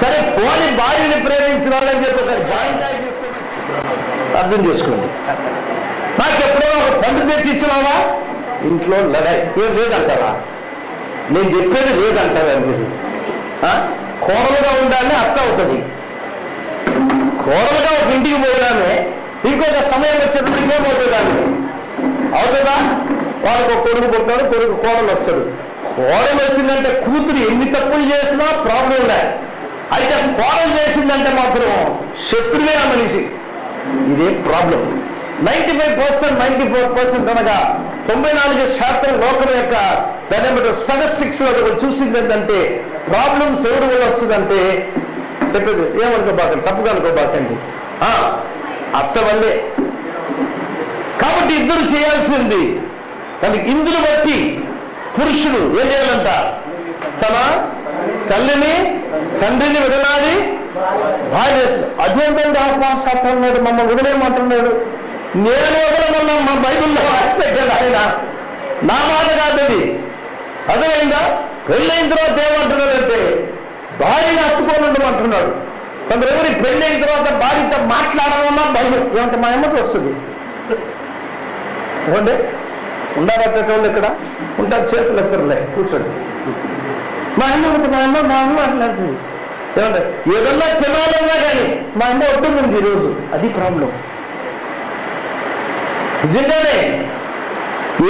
Speaker 2: సరే పోని భార్యని ప్రేమించిన వాళ్ళని చెప్పి ఒక జాయింట్ అయి తీసుకోండి, అర్థం చేసుకోండి. నాకు ఎప్పుడైనా ఒక పండు తెచ్చి ఇచ్చినావా? ఇంట్లో లడాయి ఏం లేదంటారా? నేను చెప్పేది లేదంటారా? మీరు కోడలుగా ఉండాలని అర్థం అవుతుంది. కోడలుగా ఒక ఇంటికి పోయినానే ఇంకొక సమయం వచ్చేటప్పుడు ఇంకేమవుతుందాన్ని అవుతుందా? వాళ్ళకు ఒక కొడుకు పుడతాడు, కొడుకు కోడలు వస్తాడు. కోడలు వచ్చిందంటే కూతురు ఎన్ని తప్పులు చేసినా ప్రాబ్లం ఉన్నాయి. అయితే కోడలు చేసిందంటే మాత్రం శత్రువే ఆ మనిషి. ఇదే ప్రాబ్లం. 95%, 94% అనగా 94% లోకం యొక్క దాని స్టాటిస్టిక్స్ లో చూసింది ఏంటంటే ప్రాబ్లమ్స్ ఎవరి వల్ల వస్తుందంటే చెప్పేది ఏమనుకోబాకండి, తప్పుగా అనుకోబాకండి, అత్త వల్లే. కాబట్టి ఇద్దరు చేయాల్సింది కానీ ఇందును బట్టి పురుషుడు ఏం చేయాలంట? తన తల్లిని తండ్రిని విడనాడి భార్య. అదేంటండి ఆత్మాశాస్త్రం అన్నాడు, మమ్మల్ని వదిలేయమంటున్నాడు. నేను వదలమన్నా మా బైబిల్లో పెట్టాడు ఆయన, నా మాట కాదది. అదేందా పెళ్ళైన తర్వాత ఏమంటున్నాడంటే భార్యని హత్తుకొని ఉండమంటున్నాడు. కొందరెవరి పెళ్ళైన తర్వాత భార్యతో మాట్లాడాలన్నా భయం. ఏమంటే మా అమ్మకి వస్తుంది. ఏమంటే ఉండాలట్టేటోళ్ళు ఇక్కడ ఉంటారు, చేతులు ఎక్కర్లే కూర్చోండి. మా అమ్మ మాట్లాడుతుంది. ఏమంటే ఏదన్నా తినాలన్నా కానీ మా అమ్మ ఒడ్డుంది ఈరోజు. అది ప్రాబ్లం. నిజంగానే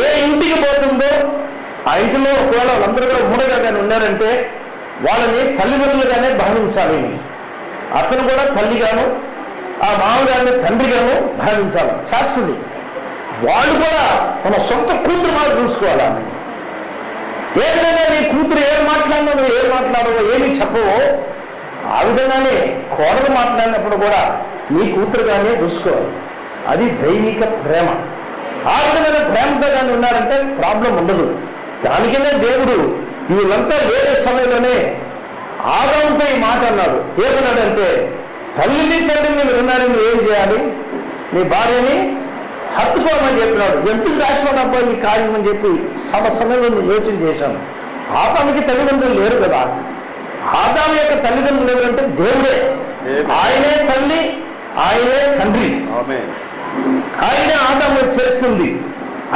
Speaker 2: ఏ ఇంటికి పోతుందో ఆ ఇంటిలో ఒకవేళ వాళ్ళందరూ కూడా ఉమ్మడిగా కానీ ఉన్నారంటే వాళ్ళని తల్లిదండ్రులుగానే భావించాలి. అతను కూడా తల్లిగాను ఆ మామగారిని తండ్రిగాను భావించాలి. చేస్తుంది. వాళ్ళు కూడా మన సొంత కూతురు వాళ్ళు చూసుకోవాలా. ఏ విధంగా నీ కూతురు ఏం మాట్లాడినా నువ్వు ఏం మాట్లాడవో ఏమి చెప్పవో ఆ విధంగానే కోడలు మాట్లాడినప్పుడు కూడా నీ కూతురుగానే చూసుకోవాలి. అది దైవిక ప్రేమ. ఆ విధమైన ప్రేమతో కానీ ఉన్నారంటే ప్రాబ్లం ఉండదు. దానికనే దేవుడు వీళ్ళంతా వేరే సమయంలోనే ఆదాముతో ఈ మాట అన్నాడు. ఏమన్నాడంటే తల్లిని తండ్రిని విన్నారని ఏం చేయాలి? నీ భార్యని హత్తుకోమని చెప్పినాడు. ఎందుకు రాసినప్పుడు ఈ కార్యం అని చెప్పి సమయంలో యోచన చేశాను. ఆదాముకి తల్లిదండ్రులు లేరు కదా. ఆదాము యొక్క తల్లిదండ్రులు ఎవరంటే దేవుడే. ఆయనే తల్లి, ఆయనే తండ్రి, ఆయనే ఆదాము చేస్తుంది.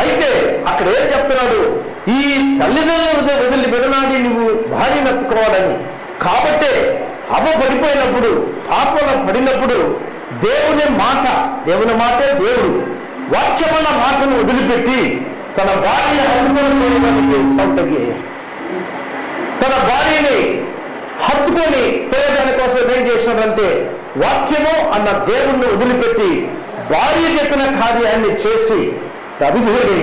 Speaker 2: అయితే అక్కడ ఏం చెప్తున్నాడు? ఈ తల్లిదండ్రులు వదిలి విడనాడి నువ్వు భార్యను ఎత్తుకోవాలని. కాబట్టే అవ్వ పడిపోయినప్పుడు, పాపంలో పడినప్పుడు దేవుని మాటే దేవుడు వాక్యమన్న మాటను వదిలిపెట్టి తన భార్య హత్తుకోవడానికి సొంతకి తన భార్యని హత్తుకొని పోయేదాని కోసం ఏం చేసినాడంటే వాక్యము అన్న దేవుణ్ణి వదిలిపెట్టి భార్య చెప్పిన కార్యాన్ని చేసి అభివృద్ధి.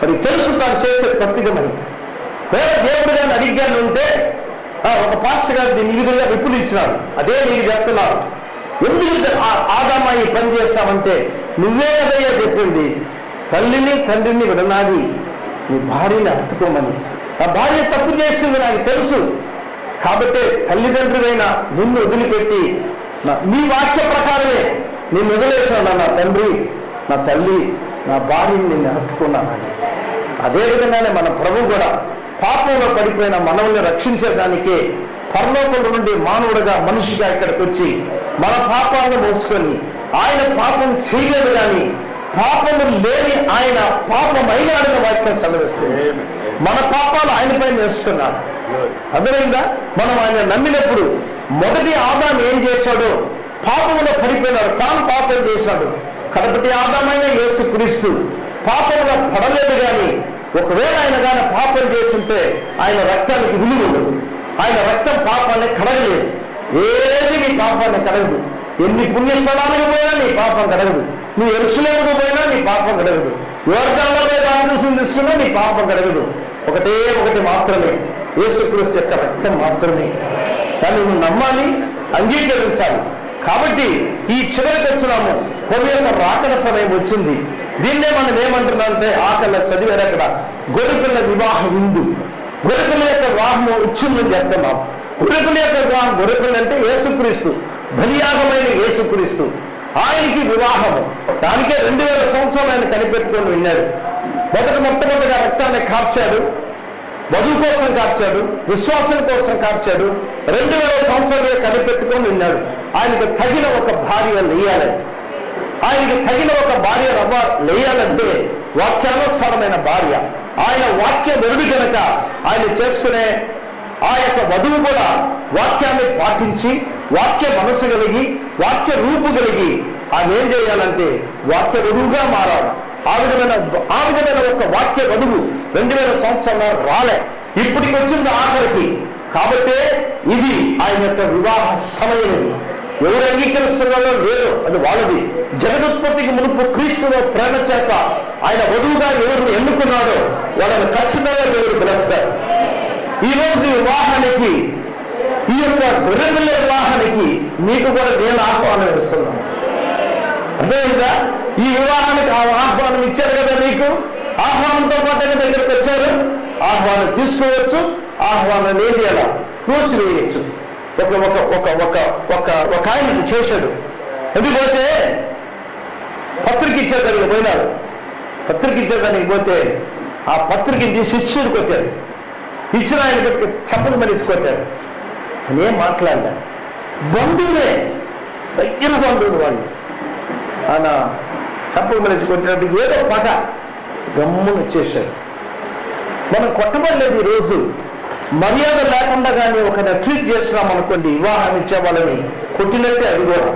Speaker 2: మరి తెలుసు తాను చేసే తప్పిదమని. వేరే దేవుడు గారిని అడిగాను ఉంటే ఒక పాస్టర్ గారు దీన్ని ఈ విధంగా విపులించినాడు. అదే నీకు చెప్తున్నాను. ఎందుకు ఆదామా ఈ పని చేస్తామంటే నువ్వే కదయ్యా చెప్పింది తల్లిని తండ్రిని విడనాడి నీ భార్యని హత్తుకోమని. ఆ భార్య తప్పు చేసింది నాకు తెలుసు. కాబట్టి తల్లిదండ్రులైన నిన్ను వదిలిపెట్టి నీ వాక్య ప్రకారమే నిన్ను వదిలేసినాడు నా తండ్రి, నా తల్లి, నా భార్యని నిన్ను హత్తుకున్నానని. అదేవిధంగానే మన ప్రభు కూడా పాపంలో పడిపోయిన మనల్ని రక్షించడానికే పరలోకం నుండి మానవుడిగా మనిషిగా ఇక్కడికి వచ్చి మన పాపాలను మోసుకొని ఆయన పాపం చేయలేదు కానీ పాపము లేని ఆయన పాపమైనాడని వాక్యం సెలవిస్తుంది. మన పాపాలు ఆయన పైన వేసుకున్నాడు. అదేవిధంగా మనం ఆయన నమ్మినప్పుడు మొదటి ఆదాము ఏం చేశాడో పాపంలో పడిపోయినాడు. తాను పాపం చేశాడు. కడపటి ఆదామైన యేసుక్రీస్తు పాపంలో పడలేదు కానీ ఒకవేళ ఆయన కానీ పాపం చేస్తుంటే ఆయన రక్తానికి విలువ ఉండదు. ఆయన రక్తం పాపాన్ని కడగలేదు. ఏది నీ పాపాన్ని కడగదు. ఎన్ని పుణ్యస్థలానికి పోయినా నీ పాపం కడగదు. నువ్వు ఎరుసలేముకు పోయినా నీ పాపం కడగదు. యోర్దానులో పోయి బాప్తిసం తీసుకున్నా నీ పాపం కడగదు. ఒకటి మాత్రమే, యేసుక్రీస్తు యొక్క రక్తం మాత్రమే. దాన్ని నువ్వు నమ్మాలి, అంగీకరించాలి. కాబట్టి ఈ చివరికి వచ్చినాము. కొన్ని యొక్క రాకడ సమయం వచ్చింది. దీన్నే మనం ఏమంటున్నామంటే ఆకలి చదివారు అక్కడ గొర్రెపిల్ల వివాహ విందు. గొర్రెపిల్ల యొక్క వివాహం వచ్చిందని చెప్తున్నాం. గొర్రెపిల్ల యొక్క వివాహం, గొర్రెపిల్ల అంటే యేసుక్రీస్తు, బలియాగమైన యేసుక్రీస్తు. ఆయనకి వివాహము. దానికే 2000 సంవత్సరాలు ఆయన కనిపెట్టుకొని విన్నాడు. మొట్టమొదటిగా రక్తాన్ని కార్చాడు. వధువు కోసం కార్చాడు, విశ్వాసం కోసం కార్చాడు. 2000 సంవత్సరాలుగా కనిపెట్టుకొని ఉన్నాడు. ఆయనకు తగిన ఒక భార్య లేయాలి. ఆయనకి తగిన ఒక భార్య లేయాలంటే వాక్యానుసారమైన భార్య, ఆయన వాక్య వెరుడు కనుక ఆయన చేసుకునే ఆ యొక్క వధువు కూడా వాక్యాన్ని పాటించి వాక్య మనసు కలిగి వాక్య రూపు కలిగి ఆయన ఏం చేయాలంటే వాక్య వధువుగా మారాలి. ఆ విధమైన ఒక వాక్య వధువు 2000 సంవత్సరాలు రాలే, ఇప్పటికి వచ్చింది ఆఖరికి. కాబట్టి ఇది ఆయన యొక్క వివాహ సమయం. ఎవరు అంగీకరిస్తున్నారో లేదో అది వాళ్ళది. జగదుత్పత్తికి మునుపు క్రీస్తులో ప్రేమ చేత ఆయన వధువుగా ఎవరిని ఎన్నుకున్నాడో వాళ్ళని ఖచ్చితంగా దేవుడు పిలుస్తారు. ఈ రోజు వివాహానికి, ఈ యొక్క గొర్రెపిల్ల వివాహానికి మీకు కూడా నేను ఆహ్వానం ఇస్తున్నాను. అర్థమైందా? ఈ వివాహానికి ఆహ్వానం ఇచ్చారు కదా, నీకు ఆహ్వానంతో పాటు దగ్గరికి వచ్చారు. ఆహ్వానం తీసుకోవచ్చు, ఆహ్వానం ఏది అలా క్లోజ్ వేయచ్చు. ఒక ఆయన చేశాడు. ఎందుకంటే పత్రిక ఇచ్చేదానికి పోయినాడు. పత్రిక ఇచ్చేదానికి పోతే ఆ పత్రికని తీసి శిష్యుడు కొట్టాడు. ఇచ్చిన ఆయన చెప్పలు మనిషి కొట్టాడు. అని ఏం మాట్లాడలే. బంధువులే, దగ్గర బంధువులు వాళ్ళు. ఆయన చెప్పలు మనిషి కొట్టినట్టు ఏదో పగ గమ్మును వచ్చేసాడు. మనం కొట్టబడలేదు. ఈరోజు మర్యాద లేకుండా కానీ ఒకరిని ట్రీట్ చేస్తున్నాం అనుకోండి, వివాహం ఇచ్చే వాళ్ళని కొట్టినట్టే అది కూడా.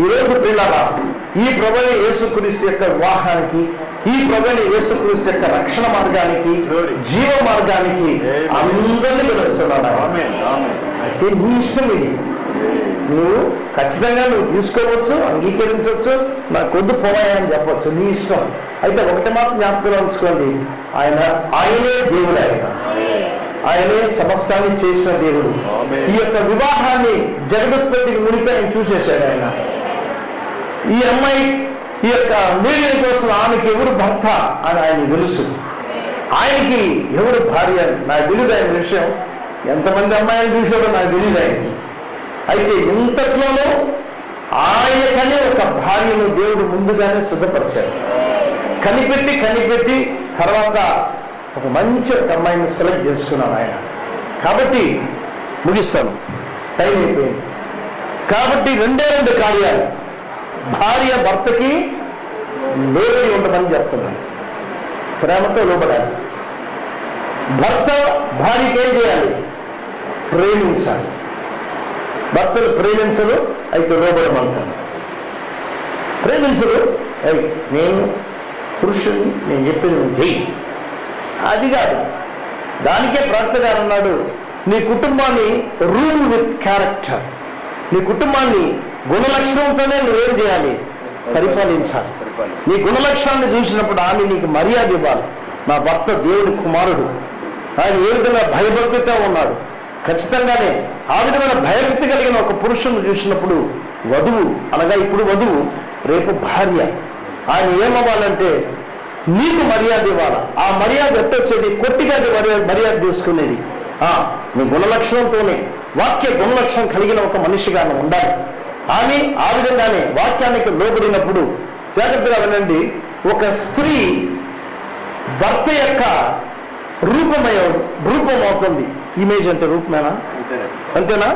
Speaker 2: ఈరోజు పిల్లలా ఈ ప్రభువైన యేసుక్రీస్తు యొక్క వివాహానికి, ఈ ప్రభువైన యేసుక్రీస్తు యొక్క రక్షణ మార్గానికి, జీవ మార్గానికి అందరినీ పిలుస్తున్నాడు. అయితే నీ ఇష్టం ఇది. నువ్వు ఖచ్చితంగా తీసుకోవచ్చు, అంగీకరించవచ్చు, నాకు కొద్దు పోవాలని చెప్పచ్చు, నీ ఇష్టం. అయితే ఒకటి మాత్రం జ్ఞాపకం ఉంచుకోండి, ఆయనే దేవుడు. ఆయనే సమస్తాన్ని చేసిన దేవుడు. ఈ యొక్క వివాహాన్ని జగదుత్పత్తికి మునిపి ఆయన చూసేశాడు. ఆయన ఈ అమ్మాయి ఈ యొక్క నీళ్ళ కోసం ఆమెకి ఎవరు భర్త అని ఆయన తెలుసు. ఆయనకి ఎవరు భార్య నాకు తెలియదు. ఆయన విషయం ఎంతమంది అమ్మాయిని చూసాడో నాకు తెలియదు ఆయనకి. అయితే ఇంతట్లోనూ ఆయనకనే ఒక భార్యను దేవుడు ముందుగానే సిద్ధపరిచాడు. కనిపెట్టి తర్వాత ఒక మంచి ఒక అమ్మాయిని సెలెక్ట్ చేసుకున్నాను ఆయన. కాబట్టి ముగిస్తాను, టైం అయిపోయింది. కాబట్టి 2 కార్యాలు. భార్య భర్తకి లోబడి ఉండమని చెప్తున్నాను. ప్రేమతో లోబడాలి. భర్త భార్యకి ఏం చేయాలి? ప్రేమించాలి. భర్తలు ప్రేమించరు, అయితే లోబడమంటాను. ప్రేమించరు, నేను పురుషుని, నేను చెప్పేది నువ్వు చెయ్యి, అది కాదు. దానికే ప్రవక్త గారు అన్నాడు, నీ కుటుంబాన్ని రూల్ విత్ క్యారెక్టర్, నీ కుటుంబాన్ని గుణలక్షణంతోనే నువ్వేం చేయాలి? పరిపాలించాలి. నీ గుణలక్షణాన్ని చూసినప్పుడు ఆమె నీకు మర్యాద ఇవ్వాలి. నా భర్త దేవుని కుమారుడు, ఆయన ఏ విధంగా భయభక్తితో ఉన్నాడు. ఖచ్చితంగానే ఆ విధమైన భయభక్తి కలిగిన ఒక పురుషుని చూసినప్పుడు వధువు, అనగా ఇప్పుడు వధువు, రేపు భార్య, ఆయన ఏమవ్వాలంటే నీకు మర్యాద ఇవ్వాలి. ఆ మర్యాద ఎట్టొచ్చేది? కొట్టిగా మర్యాద తీసుకునేది నీ గుణలక్షణంతోనే. వాక్య గుణలక్షణం కలిగిన ఒక మనిషిగా ఉండాలి. ఆమె ఆ విధంగానే వాక్యానికి లోబడినప్పుడు, జాగ్రత్తగా వినండి, ఒక స్త్రీ భర్త యొక్క రూపం అవుతుంది. ఇమేజ్ అంటే రూపమేనా? అంతేనా?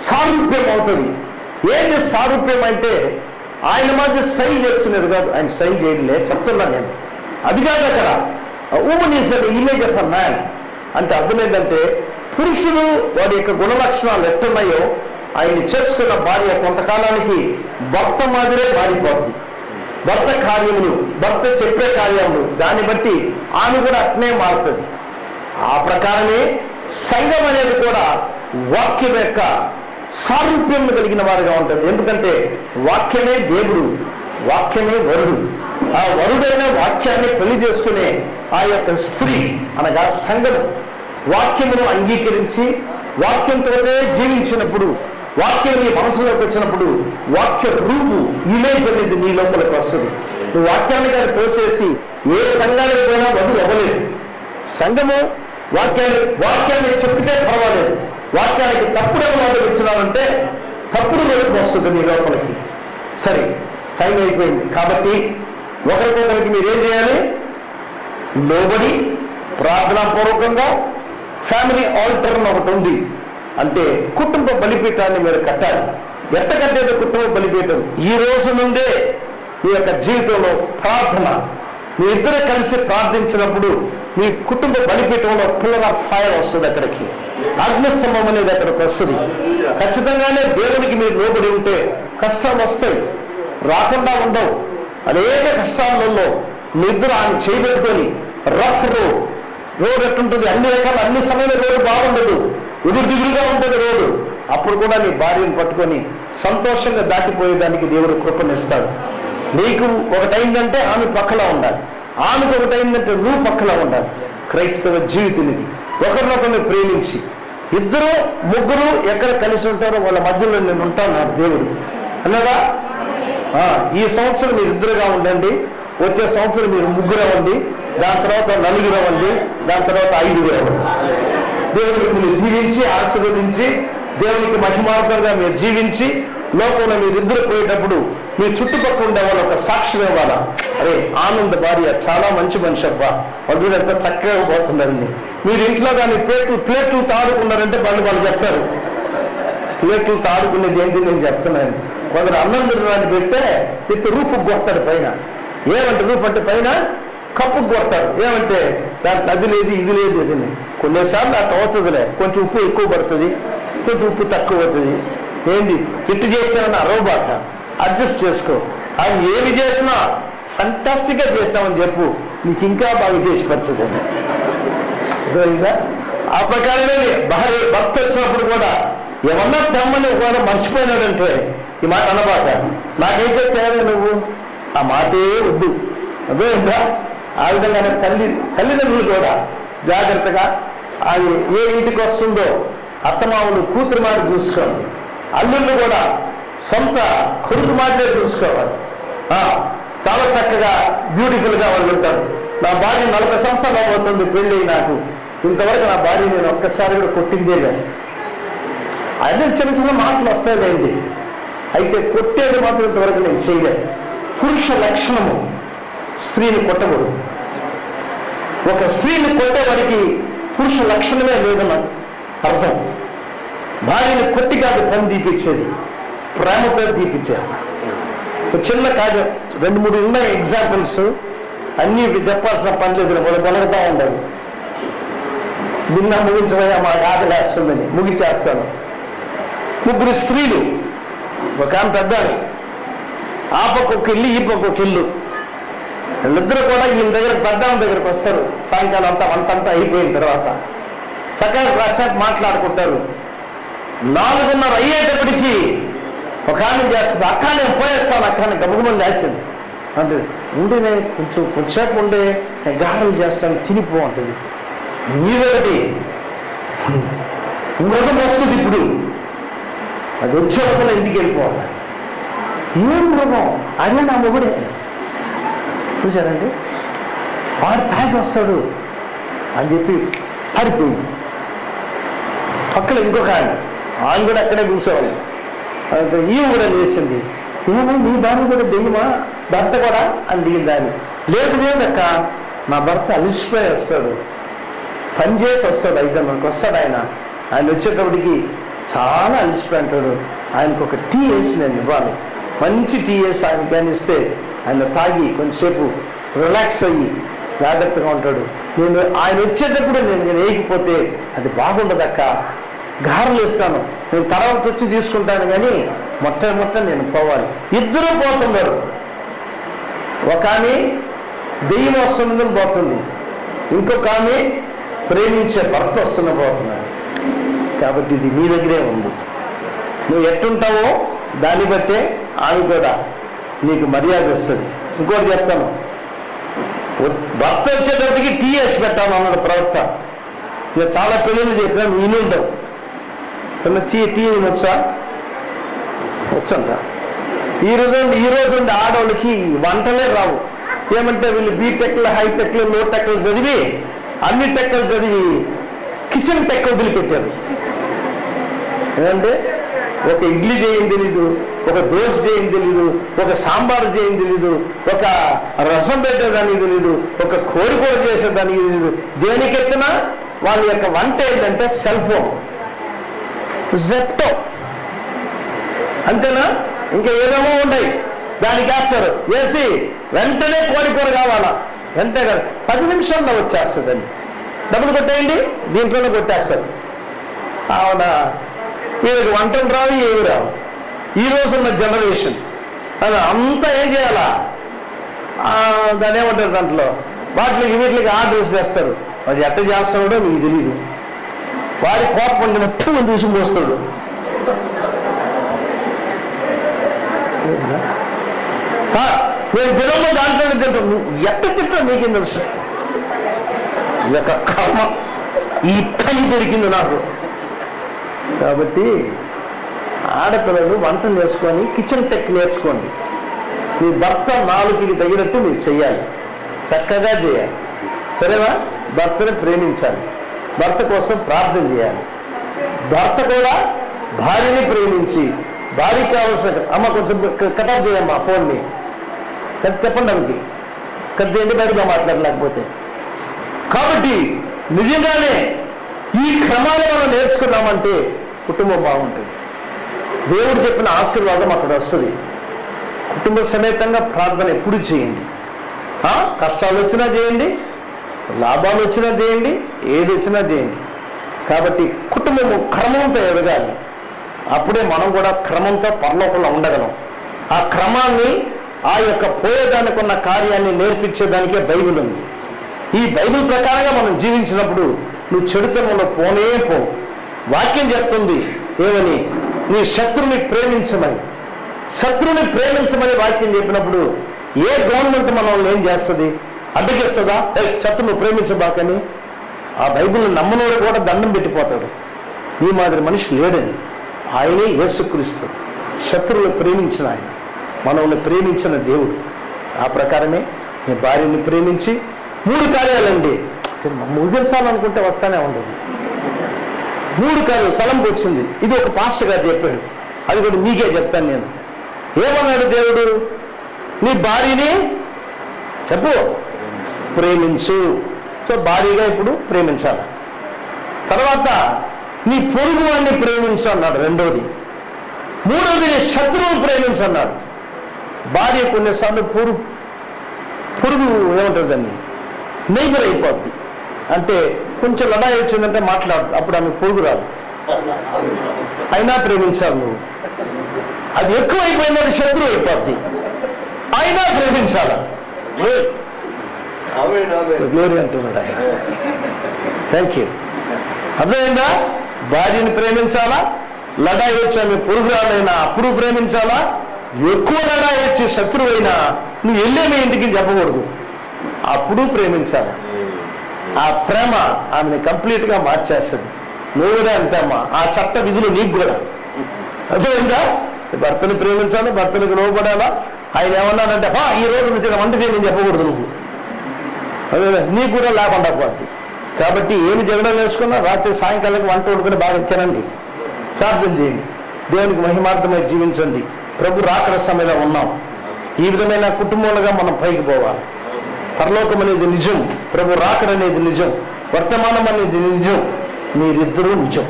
Speaker 2: సారూప్యం అవుతుంది. ఏంటి సారూప్యం అంటే ఆయన మధ్య స్టైల్ చేసుకునేది కాదు. ఆయన స్టైల్ చేయలే, చెప్తున్నా నేను. అది కాదు అక్కడ. Women is an image of a man అంటే అర్థం ఏంటంటే పురుషుడు వాడి యొక్క గుణలక్షణాలు ఎట్టున్నాయో ఆయన్ని చేసుకున్న భార్య కొంతకాలానికి భర్త మాదిరే మారిపోతుంది. భర్త కార్యములు, భర్త చెప్పే కార్యములు, దాన్ని బట్టి ఆమె కూడా అట్నే మారుతుంది. ఆ ప్రకారమే సంఘం అనేది కూడా వాక్యం యొక్క సారూప్యం కలిగిన వారుగా ఉంటుంది. ఎందుకంటే వాక్యమే దేవుడు, వాక్యమే వరుడు. ఆ వరుడైన వాక్యాన్ని పెళ్లి చేసుకునే ఆ యొక్క స్త్రీ అనగా సంఘము వాక్యమును అంగీకరించి వాక్యంతోనే జీవించినప్పుడు, వాక్యం నీ మనసులోకి వచ్చినప్పుడు వాక్య రూపు, ఇమేజ్ అనేది నీ లోపలికి వస్తుంది. నువ్వు వాక్యాన్ని కానీ తోసేసి ఏ సంఘానికి పోయినా వధువు అవ్వలేదు. సంఘము వాక్యాన్ని చెప్తే పర్వాలేదు. వాక్యానికి తప్పుడు అనువాదం ఇచ్చినారంటే తప్పుడు వెలుగు వస్తుంది నీ లోపలికి. సరే, టైం అయిపోయింది. కాబట్టి ఒకరికొకరికి మీరేం చేయాలి? లోబడి ప్రార్థనాపూర్వకంగా ఫ్యామిలీ ఆల్టర్ అని ఒకటి ఉంది. అంటే కుటుంబ బలిపీఠాన్ని మీరు కట్టాలి. ఎట్ట కట్టేది కుటుంబ బలిపీఠం? ఈ రోజు నుండే మీ యొక్క జీవితంలో ప్రార్థన, మీ ఇద్దరు కలిసి ప్రార్థించినప్పుడు మీ కుటుంబ బలిపీఠంలో పిల్లల ఫైర్ వస్తుంది, అక్కడికి అగ్నిస్తంభం అనేది అక్కడికి వస్తుంది. ఖచ్చితంగానే దేవునికి మీరు లోబడి ఉంటే కష్టాలు వస్తాయి, రాకుండా ఉండవు. అనేక కష్టాలలో మీ ఇద్దరు ఆయన చేయబెట్టుకొని రఫ్ రోడ్ ఎట్టుంటుంది, అన్ని రకాల అన్ని సమయంలో రోడ్డు బాగుండదు, దిగులుగా ఉంటుంది రోడ్డు. అప్పుడు కూడా నీ భార్యను పట్టుకొని సంతోషంగా దాటిపోయేదానికి దేవుడు కృపనిస్తాడు. నీకు ఒకటైందంటే ఆమె పక్కలో ఉండాలి, ఆమెకు ఒకటైందంటే నువ్వు పక్కలో ఉండాలి. క్రైస్తవ జీవితం ఇది. ఒకరినొకరిని ప్రేమించి ఇద్దరు ముగ్గురు ఎక్కడ కలిసి ఉంటారో వాళ్ళ మధ్యలో నేను ఉంటాను నాకు దేవుడు అన్నదా. ఈ సంవత్సరం మీరు ఇద్దరుగా ఉండండి, వచ్చే సంవత్సరం మీరు ముగ్గురు అవ్వండి, దాని తర్వాత నలుగురు అవ్వండి, దాని తర్వాత 5 అవ్వండి. దేవుడికి మీరు జీవించి ఆశీర్వదించి దేవునికి మహిమార్గంగా మీరు జీవించి లోకంలో మీరిద్దరు పోయేటప్పుడు మీ చుట్టుపక్కల ఉండే వాళ్ళు ఒక సాక్షి ఇవ్వాలా. అరే ఆనంద భార్య చాలా మంచి మనిషి అబ్బా, వాళ్ళు ఎంత చక్కగా పోతున్నారండి. మీరు ఇంట్లో కానీ ప్లేట్లు తాడుకున్నారంటే వాళ్ళు చెప్తారు. ప్లేట్లు తాడుకునేది ఏంటి నేను చెప్తున్నాను. కొందరు అన్నం తినడానికి పెడితే రూఫ్ కొడతాడు పైన. ఏమంటే రూఫ్ అంటే పైన కప్పు కొడతారు. ఏమంటే దానికి అది లేదు ఇది లేదు ఇది. కొన్నిసార్లు అట్లా అవుతుందిలే, కొంచెం ఉప్పు ఎక్కువ పడుతుంది, కొంచెం ఉప్పు తక్కువ పడుతుంది. ఏంది ఇట్టు చేస్తామని అరవబాక, అడ్జస్ట్ చేసుకో. ఆయన ఏమి చేసినా ఫంటాస్టిక్గా చేస్తామని చెప్పు, నీకు ఇంకా బాగా చేసి పడుతుంది. ఆ ప్రకారమే భర్త వచ్చినప్పుడు కూడా ఏమన్నా తెమ్మని ఒకవేళ మర్చిపోయినాడంటే ఈ మాట అనబాక, నాకైతే తేవే నువ్వు, ఆ మాటే వద్దు. అదేంటా ఆ విధంగా తల్లిదండ్రులు కూడా జాగ్రత్తగా అది ఏ ఇంటికి వస్తుందో అత్తమామలు కూతురు మాట చూసుకోండి, అల్లుళ్ళు కూడా సొంత కొడుకు మాటే చూసుకోవాలి. చాలా చక్కగా బ్యూటిఫుల్గా వాళ్ళు ఉంటారు. నా భార్య 40 సంవత్సరాలు అవుతుంది పెళ్ళి, నాకు ఇంతవరకు నా భార్య నేను ఒక్కసారి కూడా కొట్టిందే లేదు. అదే చిన్న చిన్న మాటలు వస్తాయిలేండి, అయితే కొట్టేది మాత్రం ఇంతవరకు నేను చేయలేదు. పురుష లక్షణము స్త్రీని కొట్టకూడదు. ఒక స్త్రీని కొట్టేవాడికి పురుష లక్షణమే లేదన్న అర్థం. భార్యని కొట్టి కాదు పని తీపించేది, ప్రేమతో తీపించారు. ఒక చిన్న కాదు 2-3 ఉన్నాయి ఎగ్జాంపుల్స్, అన్నీ చెప్పాల్సిన పని లేదు, మొదలుగుతా ఉండదు. నిన్న ముగించబోయా మా ఆకలేస్తుందని ముగించేస్తాను. 3 స్త్రీలు, ఒక ఆమె పెద్దాన్ని, ఆ పక్క ఒక ఇల్లు ఈ పక్క ఒక ఇల్లు. వీళ్ళిద్దరూ కూడా ఈయన పెద్దామ దగ్గరకు వస్తారు. సాయంకాలం అంతా వంటంతా అయిపోయిన తర్వాత చక్కగా కాసేపు మాట్లాడుకుంటారు. 4:30 అయ్యేటప్పటికీ ఒక ఆమె చేస్తుంది, అక్క నేను పోయేస్తాను, అక్క నేను గబగమని దాచింది అంటే ఉండి నేను కొంచెంసేపు ఉండే నేను గారెలు చేస్తాను తినిపో అంటుంది. నీదొకటి మృగం వస్తుంది, ఇప్పుడు అది వచ్చేటప్పుడు ఇంటికి వెళ్ళిపోవాలి. ఏం మృగం? అదే నా మొగుడే. చూసారండి, వాడు తాగి వస్తాడు అని చెప్పి పారిపోయింది. పక్కన ఇంకొక ఆయన కూడా అక్కడే కూర్చోవాలి. ఈమె కూడా లేచింది, ఏమో నీ భార్య కూడా దెయ్యమా, భర్త కూడా అని దిగింది. ఆయన లేదక్క, నా భర్త అలిసిపోయి వస్తాడు, పని చేసి వస్తాడు, 5:30కి వస్తాడు ఆయన. ఆయన వచ్చేటప్పటికి చాలా అలిసిపోయి అంటాడు. ఆయనకు ఒక టీ వేసి నేను ఇవ్వాలి, మంచి టీ వేసి ఆయన కానిస్తే ఆయన తాగి కొంచెంసేపు రిలాక్స్ అయ్యి జాగ్రత్తగా ఉంటాడు. నేను ఆయన వచ్చేటప్పుడు నేను వేయకపోతే అది బాగుండదక్క, గారెలు ఇస్తాను, నేను తర్వాత వచ్చి తీసుకుంటాను, కానీ మొట్ట నేను పోవాలి. ఇద్దరూ పోతున్నారు. ఒక ఆమె దెయ్యం వస్తుందని పోతుంది, ఇంకొక ఆమె ప్రేమించే భర్త వస్తున్న పోతున్నాడు. కాబట్టి ఇది నీ దగ్గరే ఉంది. నువ్వు ఎట్టుంటావో దాన్ని బట్టే ఆమె కూడా నీకు మర్యాద వస్తుంది. ఇంకోటి చెప్తాను, భర్త వచ్చేటప్పటికి టీ వేసి పెట్టాను అన్నాడు ప్రవక్త. ఇక చాలా పెళ్ళిళ్ళు చెప్పినా నువ్వు ఉండవు. టీ వచ్చా వచ్చంట. ఈ రోజు ఆడవాళ్ళకి వంటలే రావు. ఏమంటే వీళ్ళు బీటెక్లు, హైటెక్లు, లో టెక్లు చదివి అన్ని టెక్లు చదివి కిచెన్ టెక్ వదిలిపెట్టారు. ఏంటంటే ఒక ఇడ్లీ చేయని తెలీదు, ఒక దోశ చేయని తెలీదు, ఒక సాంబారు చేయని తెలీదు, ఒక రసం పెట్టేదానికి తెలీదు, ఒక కోడికూర చేసేదానికి తెలీదు. దేనికెత్తినా వాళ్ళ యొక్క వంట ఏంటంటే సెల్ ఫోన్, జెప్టో, అంతేనా? ఇంకా ఏదేమో ఉన్నాయి, దానికి వేస్తారు, వేసి వెంటనే కోడికూర కావాలా, వెంటనే కాదు 10 నిమిషాల్లో వచ్చేస్తుందండి. డబ్బులు కొట్టేయండి, దీంట్లోనే కొట్టేస్తారు. అవునా? వీళ్ళకి వంటలు రావు, ఏమి రావు. ఈ రోజున్న జనరేషన్ అది అంతా ఏం చేయాలా, దాని ఏమంటారు దాంట్లో వీటికి ఆర్డర్స్ చేస్తారు. అది ఎట్ట చేస్తాడో మీకు తెలియదు. వారి కోపం వండినట్టు మనం చూసి మోస్తాడు. సార్ నేను తినమో దాంట్లోనే తింటాను, ఎట్ట తింటాను నీకేం తెలుసు? ఈ యొక్క కర్మ, ఈ పని దొరికింది నాకు. కాబట్టి ఆడపిల్లలు వంట నేర్చుకొని కిచెన్ టెక్ నేర్చుకోండి. మీ భర్త నాలుగుకి తగినట్టు మీరు చెయ్యాలి, చక్కగా చేయాలి. సరేనా? భర్తను ప్రేమించాలి, భర్త కోసం ప్రార్థన చేయాలి. భర్త కూడా భార్యని ప్రేమించి భార్యకి కావాల్సిన అమ్మ కొంచెం కటాఫ్ చేయమ్మా ఫోన్ని, చెప్పండి ఆమెకి కట్ చేయండి, బయటగా మాట్లాడలేకపోతే. కాబట్టి నిజంగానే ఈ క్రమాలు మనం నేర్చుకున్నామంటే కుటుంబం బాగుంటుంది. దేవుడు చెప్పిన ఆశీర్వాదం అక్కడ వస్తుంది. కుటుంబ సమేతంగా ప్రార్థన ఎప్పుడు చేయండి. కష్టాలు వచ్చినా చేయండి, లాభాలు వచ్చినా చేయండి, ఏది వచ్చినా చేయండి. కాబట్టి కుటుంబము క్రమంతో ఎదగాలి. అప్పుడే మనం కూడా క్రమంతో పరలోకంలో ఉండగలం. ఆ క్రమాన్ని, ఆ యొక్క పోయేదానికి ఉన్న కార్యాన్ని నేర్పించేదానికే బైబిల్ ఉంది. ఈ బైబిల్ ప్రకారంగా మనం జీవించినప్పుడు నువ్వు చెడుతనంలో పోనే పో. వాక్యం చెప్తుంది ఏమని? నీ శత్రువుని ప్రేమించమని. శత్రువుని ప్రేమించమని వాక్యం చెప్పినప్పుడు ఏ గవర్నమెంట్ మనల్ని ఏం చేస్తుంది? అడ్డగిస్తుందా? శత్రువును ప్రేమించబాకని. ఆ బైబిల్ని నమ్మనోడు కూడా దండం పెట్టిపోతాడు. ఈ మాదిరి మనిషి లేడని. ఆయనే యేసుక్రీస్తు, శత్రువులు ప్రేమించిన ఆయన, మనల్ని ప్రేమించిన దేవుడు. ఆ ప్రకారమే నీ భార్యని ప్రేమించి 3 కార్యాలండి. ముగించాలనుకుంటే వస్తానే ఉండదు. 3 కార్యాలు తలంపు వచ్చింది. ఇది ఒక పాస్టర్ గారు చెప్పాడు, అది కూడా మీకే చెప్తాను నేను. ఏమన్నాడు దేవుడు? నీ భార్యని చెప్పు ప్రేమించు. సో భార్యగా ఇప్పుడు ప్రేమించాలి. తర్వాత నీ పొరుగు వాడిని ప్రేమించు అన్నాడు, రెండోది. మూడోది నీ శత్రువుని ప్రేమించు అన్నాడు. భార్య కొన్నిసార్లు పొరుగు ఏమంటారు దాన్ని, నైబర్ అయిపోద్ది. అంటే కొంచెం లడాయి వచ్చిందంటే మాట్లాడు, అప్పుడు ఆమె పొరుగు రాదు, అయినా ప్రేమించాలి నువ్వు. అది ఎక్కువ అయిపోయిందని శత్రువు అయిపోద్ది, అయినా ప్రేమించాలా. గ్లోరీ అంటున్నాడు. Thank you. అర్థమైందా? భార్యని ప్రేమించాలా, లడాయి వచ్చి ఆమె పొరుగురాలైనా అప్పుడు ప్రేమించాలా. ఎక్కువ లడాయి వచ్చి శత్రువైనా నువ్వు వెళ్ళే మీ ఇంటికి చెప్పకూడదు, అప్పుడు ప్రేమించాలి. ఆ ప్రేమ ఆమెను కంప్లీట్ గా మార్చేస్తుంది. నువ్వు కూడా అంతేమ్మా, ఆ చట్ట విధులు నీకు కూడా. అర్థమైందా? భర్తని ప్రేమించాలి, భర్తనికి లోబడాలా. ఆయన ఏమన్నాడంటే ఈ రోజు నుంచి వంట చేయని చెప్పకూడదు నువ్వు, అదే నీకు కూడా లేకుండా పోద్ది. కాబట్టి ఏమి జగడం వేసుకున్నా రాత్రి సాయంకాలం వంట వండుకొని బాగా తినండి, ప్రార్థన చేయండి, దేవునికి మహిమార్థమై జీవించండి. ప్రభు రాకడ సమయంలో ఉన్నాం. ఈ విధమైన కుటుంబాలుగా మనం పైకి పోవాలి. పరలోకం అనేది నిజం, ప్రభు రాకడ అనేది నిజం, వర్తమానం అనేది నిజం, మీరిద్దరూ నిజం.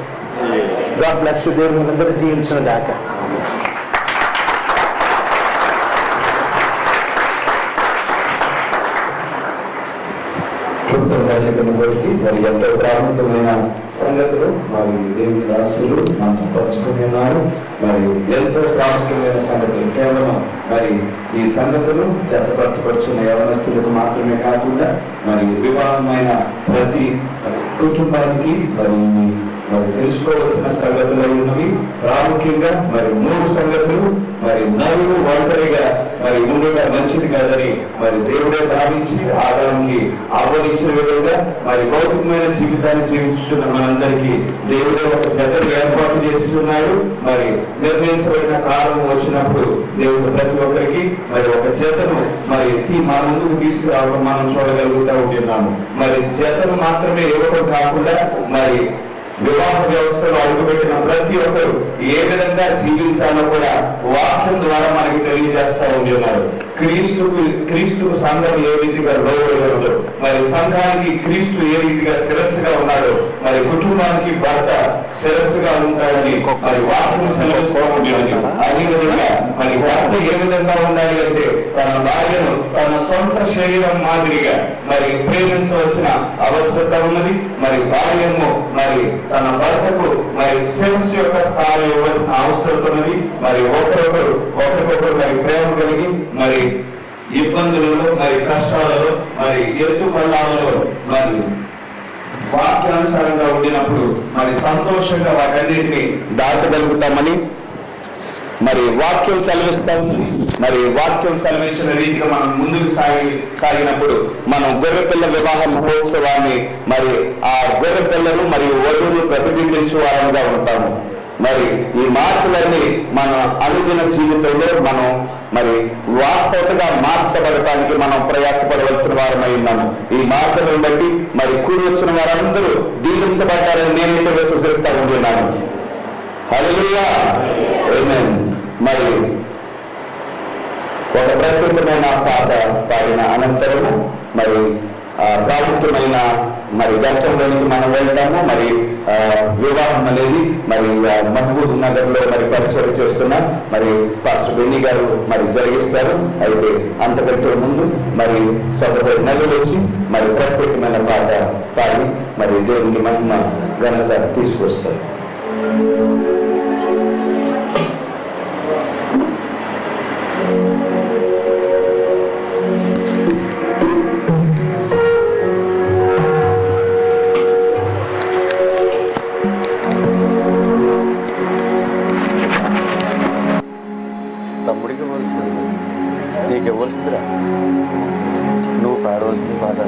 Speaker 2: God bless you. దేవుని అందరూ దీవించిన దాకా.
Speaker 3: మరి ఎంతో ప్రాముఖ్యమైన సంగతులు మరి దేవుని దాసులు మనకు పంచుకుని ఉన్నారు. మరి ఎంతో ప్రాముఖ్యమైన సంగతులు కేవలం మరి ఈ సంగతులు జతపరచబడుచున్న యవనస్తులకు మాత్రమే కాకుండా మరి వివాహమైన ప్రతి కుటుంబానికి మరి తెలుసుకోవాల్సిన సంగతులు ఉన్నవి. ప్రాముఖ్యంగా మరి 3 సంగతులు. మరి నలుగురు ఒంటరిగా మరి ఉండగా మంచిది కాదని మరి దేవుడే భావించి ఆదాముకి ఆహ్వానించిన విధంగా మరి భౌతికమైన జీవితాన్ని జీవిస్తున్న మనందరికీ దేవుడే ఒక జతను ఏర్పాటు చేస్తున్నాడు. మరి నిర్ణయించబడిన కాలం వచ్చినప్పుడు దేవుడు ప్రతి ఒక్కరికి మరి ఒక జతను మరి మన ముందుకు తీసుకురావడం మనం చూడగలుగుతూ ఉంటున్నాము. మరి జతను మాత్రమే ఇవ్వడం కాకుండా మరి
Speaker 4: వివాహ వ్యవస్థలో అడుగుపెట్టిన ప్రతి ఒక్కరు ఏ విధంగా జీవించాలో కూడా వాక్యం ద్వారా మనకి తెలియజేస్తా ఉంటున్నారు. క్రీస్తుకు సంఘం ఏ రీతిగా లోబడి, మరి సంఘానికి క్రీస్తు ఏ రీతిగా శిరస్సుగా ఉన్నాడో, మరి కుటుంబానికి భర్త శిరస్సుగా ఉంటాడని మరి వాక్యం సెలవుకోవాలి. అదేవిధంగా మరి భర్త ఏ విధంగా ఉండాలి అంటే తన భార్యను తన సొంత శరీరం మాదిరిగా మరి ప్రేమించవలసిన అవసరత ఉన్నది. మరి భార్యను మరి తన భర్తకు మరి శిరస్సు యొక్క స్థానం ఇవ్వాల్సిన అవసరం ఉన్నది. మరి ఒకరికొకరు మరి ప్రేమ కలిగి మరి ఇబ్బందులలో మరి కష్టాలలో మరి ఎత్తుపల్లాలలో మరి వాక్యానుసారంగా ఉండినప్పుడు మరి సంతోషంగా వాటన్నిటిని దాటగలుగుతామని మరి వాక్యం సెలవిస్తా ఉంది. మరి వాక్యం సెలవించిన రీతిగా మనం ముందుకు సాగినప్పుడు మనం గొర్రెపిల్ల వివాహ మహోత్సవాన్ని మరి ఆ గొర్రెపిల్లను మరియు వధువును ప్రతిబింబించే వారంగా ఉంటాము. మరి ఈ మార్పులన్నీ మన అనుదిన జీవితంలో మనం మరి వాస్తవతగా మార్చబడటానికి మనం ప్రయాసపడవలసిన వారమై ఉన్నాము. ఈ మార్పులను బట్టి మరి కూడి వచ్చిన వారందరూ దీవించబడ్డారని నేనైతే విశ్వసిస్తా ఉంటున్నాను. హల్లెలూయా, ఆమేన్. మరి ఒక ప్రత్యేకమైన పాట పాడిన అనంతరము మరి ప్రాముఖ్యమైన మరి ఘట్టంలోనికి మనం వెళ్తాము. మరి వివాహం అనేది మరి మహబూబ్ నగర్ లో మరి పరిచయం చేస్తున్న మరి పాస్టర్ బెన్నీ గారు మరి జరిగిస్తారు. అయితే అంతకంటే ముందు మరి సోదరుడు నగలు వచ్చి మరి ప్రత్యేకమైన పాట పాడి మరి దేవునికి మహిమ ఘనత తీసుకొస్తారు.
Speaker 5: తమ్ముడికి ఇవ్వాల్సింది, నీకు ఇవ్వాల్సిందిరా, నువ్వు పాడవలసింది పాట.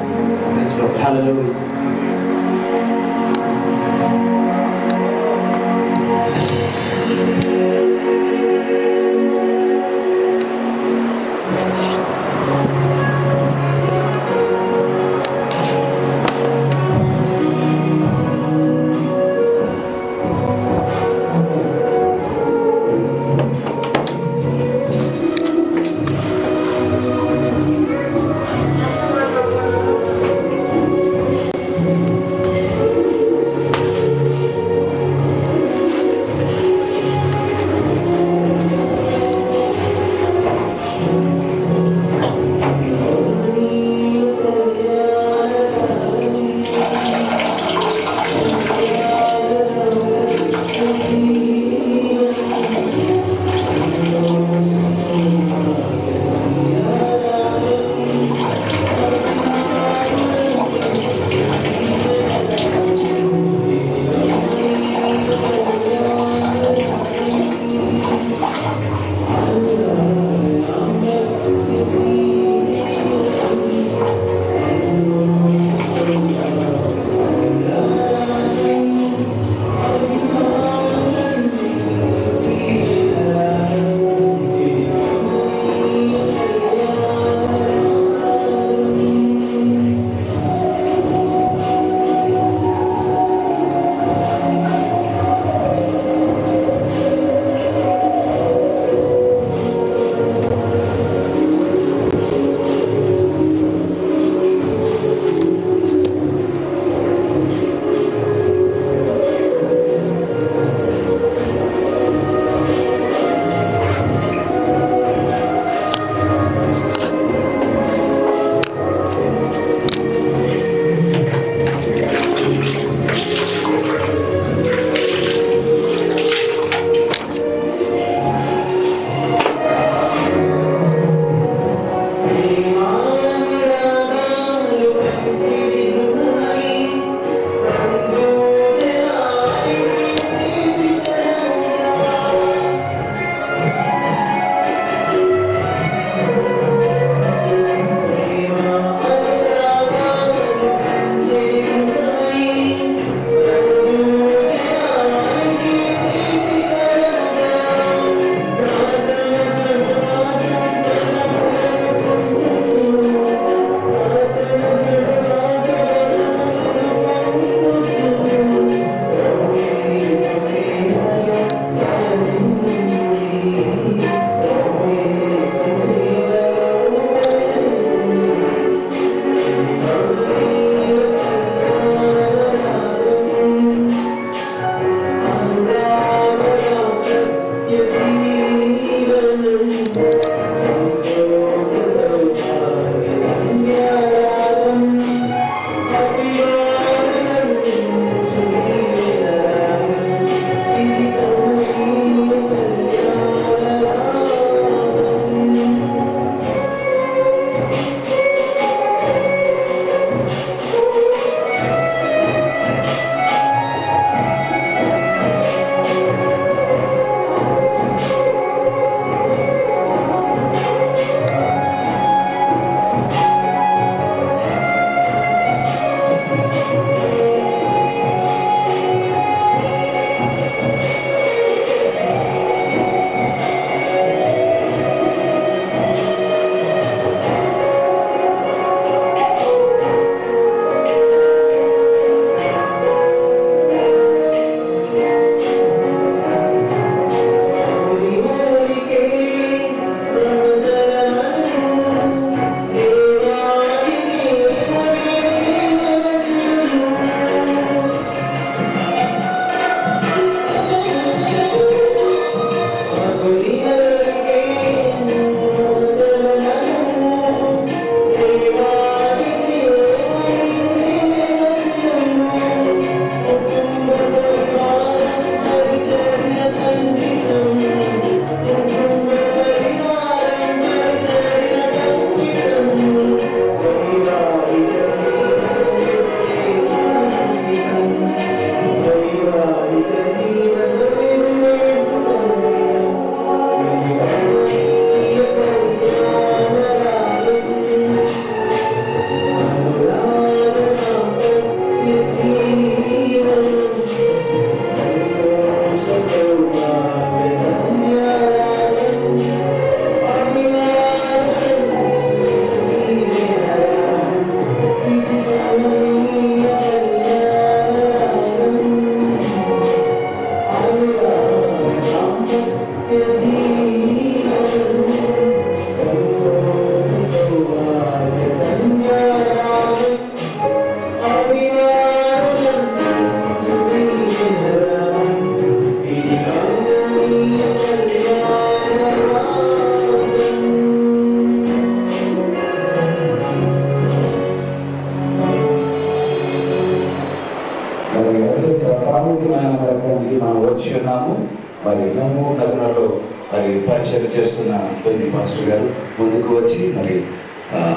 Speaker 3: మరి నమో నగరంలో మరి పరిచయం చేస్తున్న బెన్ని మాస్టర్ గారు ముందుకు వచ్చి మరి